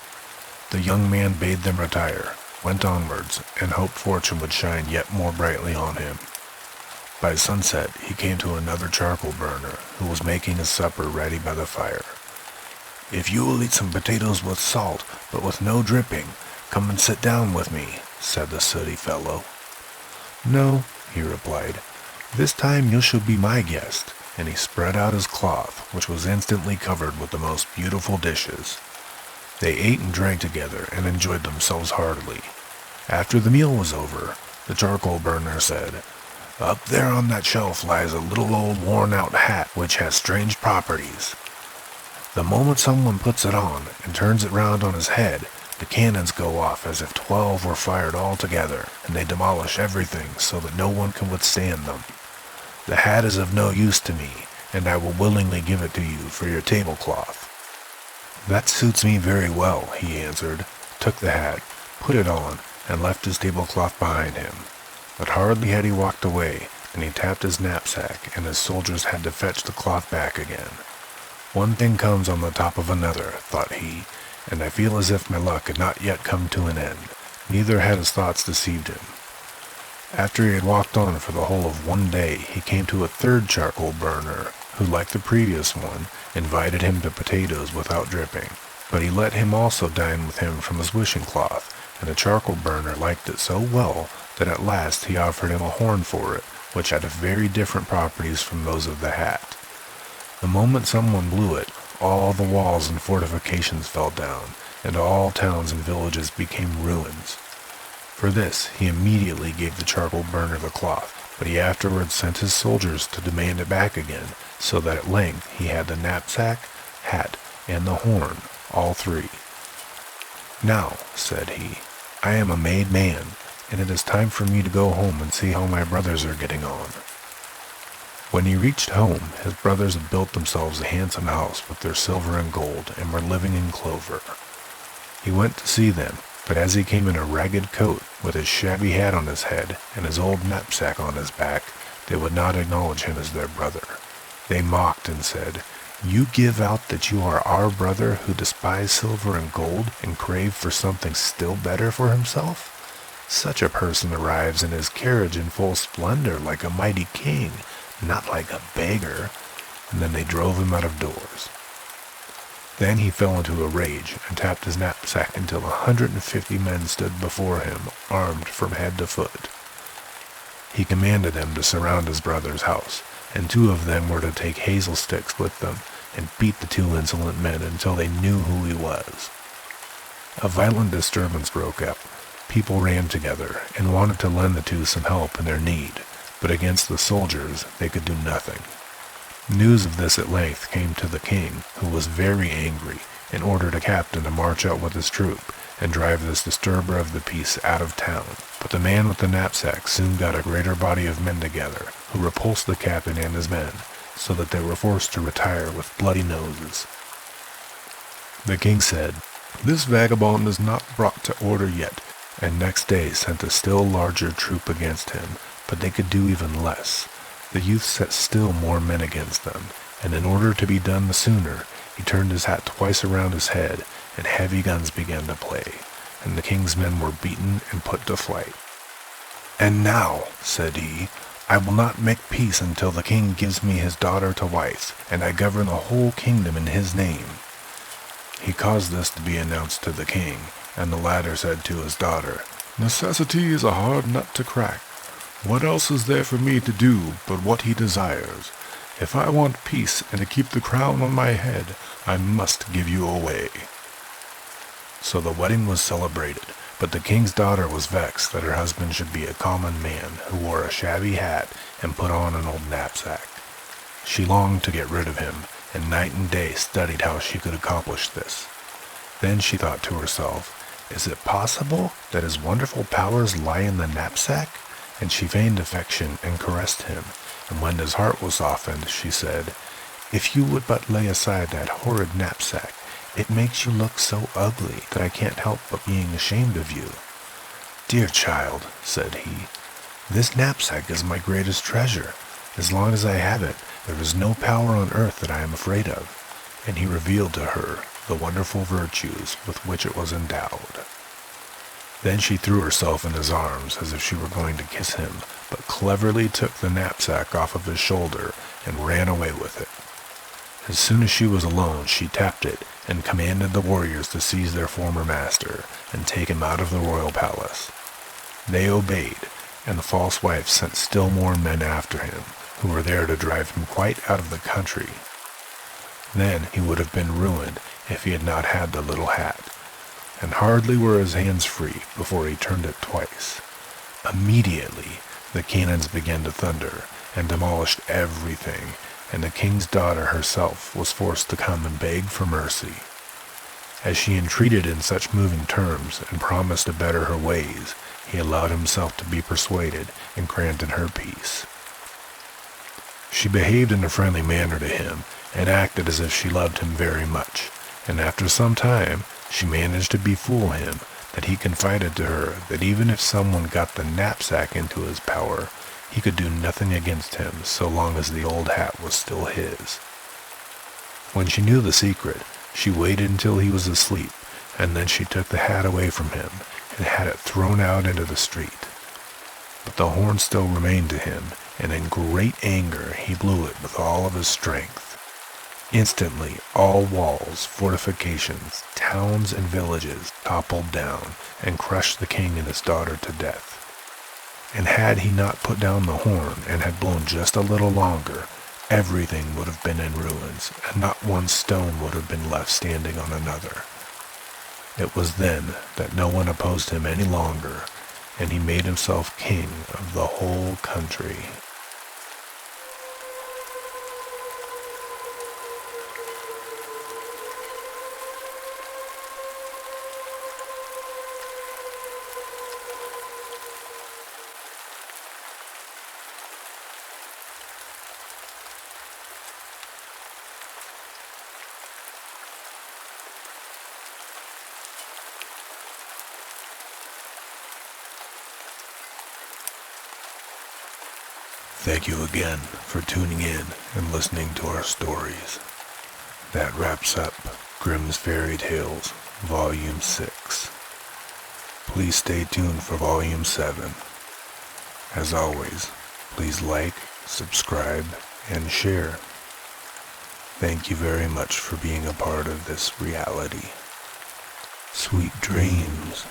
The young man bade them retire, went onwards, and hoped fortune would shine yet more brightly on him. By sunset he came to another charcoal burner, who was making his supper ready by the fire. "If you will eat some potatoes with salt, but with no dripping, come and sit down with me," said the sooty fellow. "No," he replied, "this time you shall be my guest," and he spread out his cloth, which was instantly covered with the most beautiful dishes. They ate and drank together, and enjoyed themselves heartily. After the meal was over, the charcoal burner said, "Up there on that shelf lies a little old worn-out hat which has strange properties. The moment someone puts it on and turns it round on his head, the cannons go off as if 12 were fired all together, and they demolish everything so that no one can withstand them. The hat is of no use to me, and I will willingly give it to you for your tablecloth." "That suits me very well," he answered, took the hat, put it on, and left his tablecloth behind him. But hardly had he walked away than he tapped his knapsack, and his soldiers had to fetch the cloth back again. "One thing comes on the top of another," thought he, "and I feel as if my luck had not yet come to an end." Neither had his thoughts deceived him. After he had walked on for the whole of one day, he came to a third charcoal burner, who, like the previous one, invited him to potatoes without dripping. But he let him also dine with him from his wishing cloth, and the charcoal burner liked it so well that at last he offered him a horn for it, which had very different properties from those of the hat. The moment someone blew it, all the walls and fortifications fell down, and all towns and villages became ruins. For this he immediately gave the charcoal burner the cloth, but he afterwards sent his soldiers to demand it back again, so that at length he had the knapsack, hat, and the horn, all 3. "Now," said he, "I am a made man, and it is time for me to go home and see how my brothers are getting on." When he reached home, his brothers had built themselves a handsome house with their silver and gold, and were living in clover. He went to see them, but as he came in a ragged coat, with his shabby hat on his head, and his old knapsack on his back, they would not acknowledge him as their brother. They mocked and said, "You give out that you are our brother who despises silver and gold, and crave for something still better for himself? Such a person arrives in his carriage in full splendor like a mighty king, not like a beggar. And then they drove him out of doors. Then he fell into a rage and tapped his knapsack until 150 men stood before him, armed from head to foot. He commanded them to surround his brother's house, and 2 of them were to take hazel sticks with them and beat the 2 insolent men until they knew who he was. A violent disturbance broke out. People ran together and wanted to lend the 2 some help in their need, but against the soldiers they could do nothing. News of this at length came to the king, who was very angry, and ordered a captain to march out with his troop and drive this disturber of the peace out of town. But the man with the knapsack soon got a greater body of men together, who repulsed the captain and his men, so that they were forced to retire with bloody noses. The king said, "This vagabond is not brought to order yet," and next day sent a still larger troop against him, but they could do even less. The youth set still more men against them, and in order to be done the sooner, he turned his hat twice around his head, and heavy guns began to play, and the king's men were beaten and put to flight. "And now," said he, "I will not make peace until the king gives me his daughter to wife, and I govern the whole kingdom in his name." He caused this to be announced to the king, and the latter said to his daughter, "Necessity is a hard nut to crack. What else is there for me to do but what he desires? If I want peace and to keep the crown on my head, I must give you away." So the wedding was celebrated, but the king's daughter was vexed that her husband should be a common man who wore a shabby hat and put on an old knapsack. She longed to get rid of him, and night and day studied how she could accomplish this. Then she thought to herself, "Is it possible that his wonderful powers lie in the knapsack?" And she feigned affection and caressed him, and when his heart was softened, she said, "If you would but lay aside that horrid knapsack, it makes you look so ugly that I can't help but being ashamed of you." "Dear child," said he, "this knapsack is my greatest treasure. As long as I have it, there is no power on earth that I am afraid of." And he revealed to her the wonderful virtues with which it was endowed. Then she threw herself in his arms as if she were going to kiss him, but cleverly took the knapsack off of his shoulder and ran away with it. As soon as she was alone, she tapped it and commanded the warriors to seize their former master and take him out of the royal palace. They obeyed, and the false wife sent still more men after him, who were there to drive him quite out of the country. Then he would have been ruined if he had not had the little hat, and hardly were his hands free before he turned it twice. Immediately the cannons began to thunder and demolished everything, and the king's daughter herself was forced to come and beg for mercy. As she entreated in such moving terms and promised to better her ways, he allowed himself to be persuaded and granted her peace. She behaved in a friendly manner to him and acted as if she loved him very much, and after some time she managed to befool him that he confided to her that even if someone got the knapsack into his power, he could do nothing against him so long as the old hat was still his. When she knew the secret, she waited until he was asleep, and then she took the hat away from him and had it thrown out into the street. But the horn still remained to him, and in great anger he blew it with all of his strength. Instantly, all walls, fortifications, towns, and villages toppled down and crushed the king and his daughter to death. And had he not put down the horn and had blown just a little longer, everything would have been in ruins, and not one stone would have been left standing on another. It was then that no one opposed him any longer, and he made himself king of the whole country. Thank you again for tuning in and listening to our stories. That wraps up Grimm's Fairy Tales, Volume 6. please stay tuned for Volume 7. As always, please like, subscribe, and share. Thank you very much for being a part of this reality. Sweet dreams.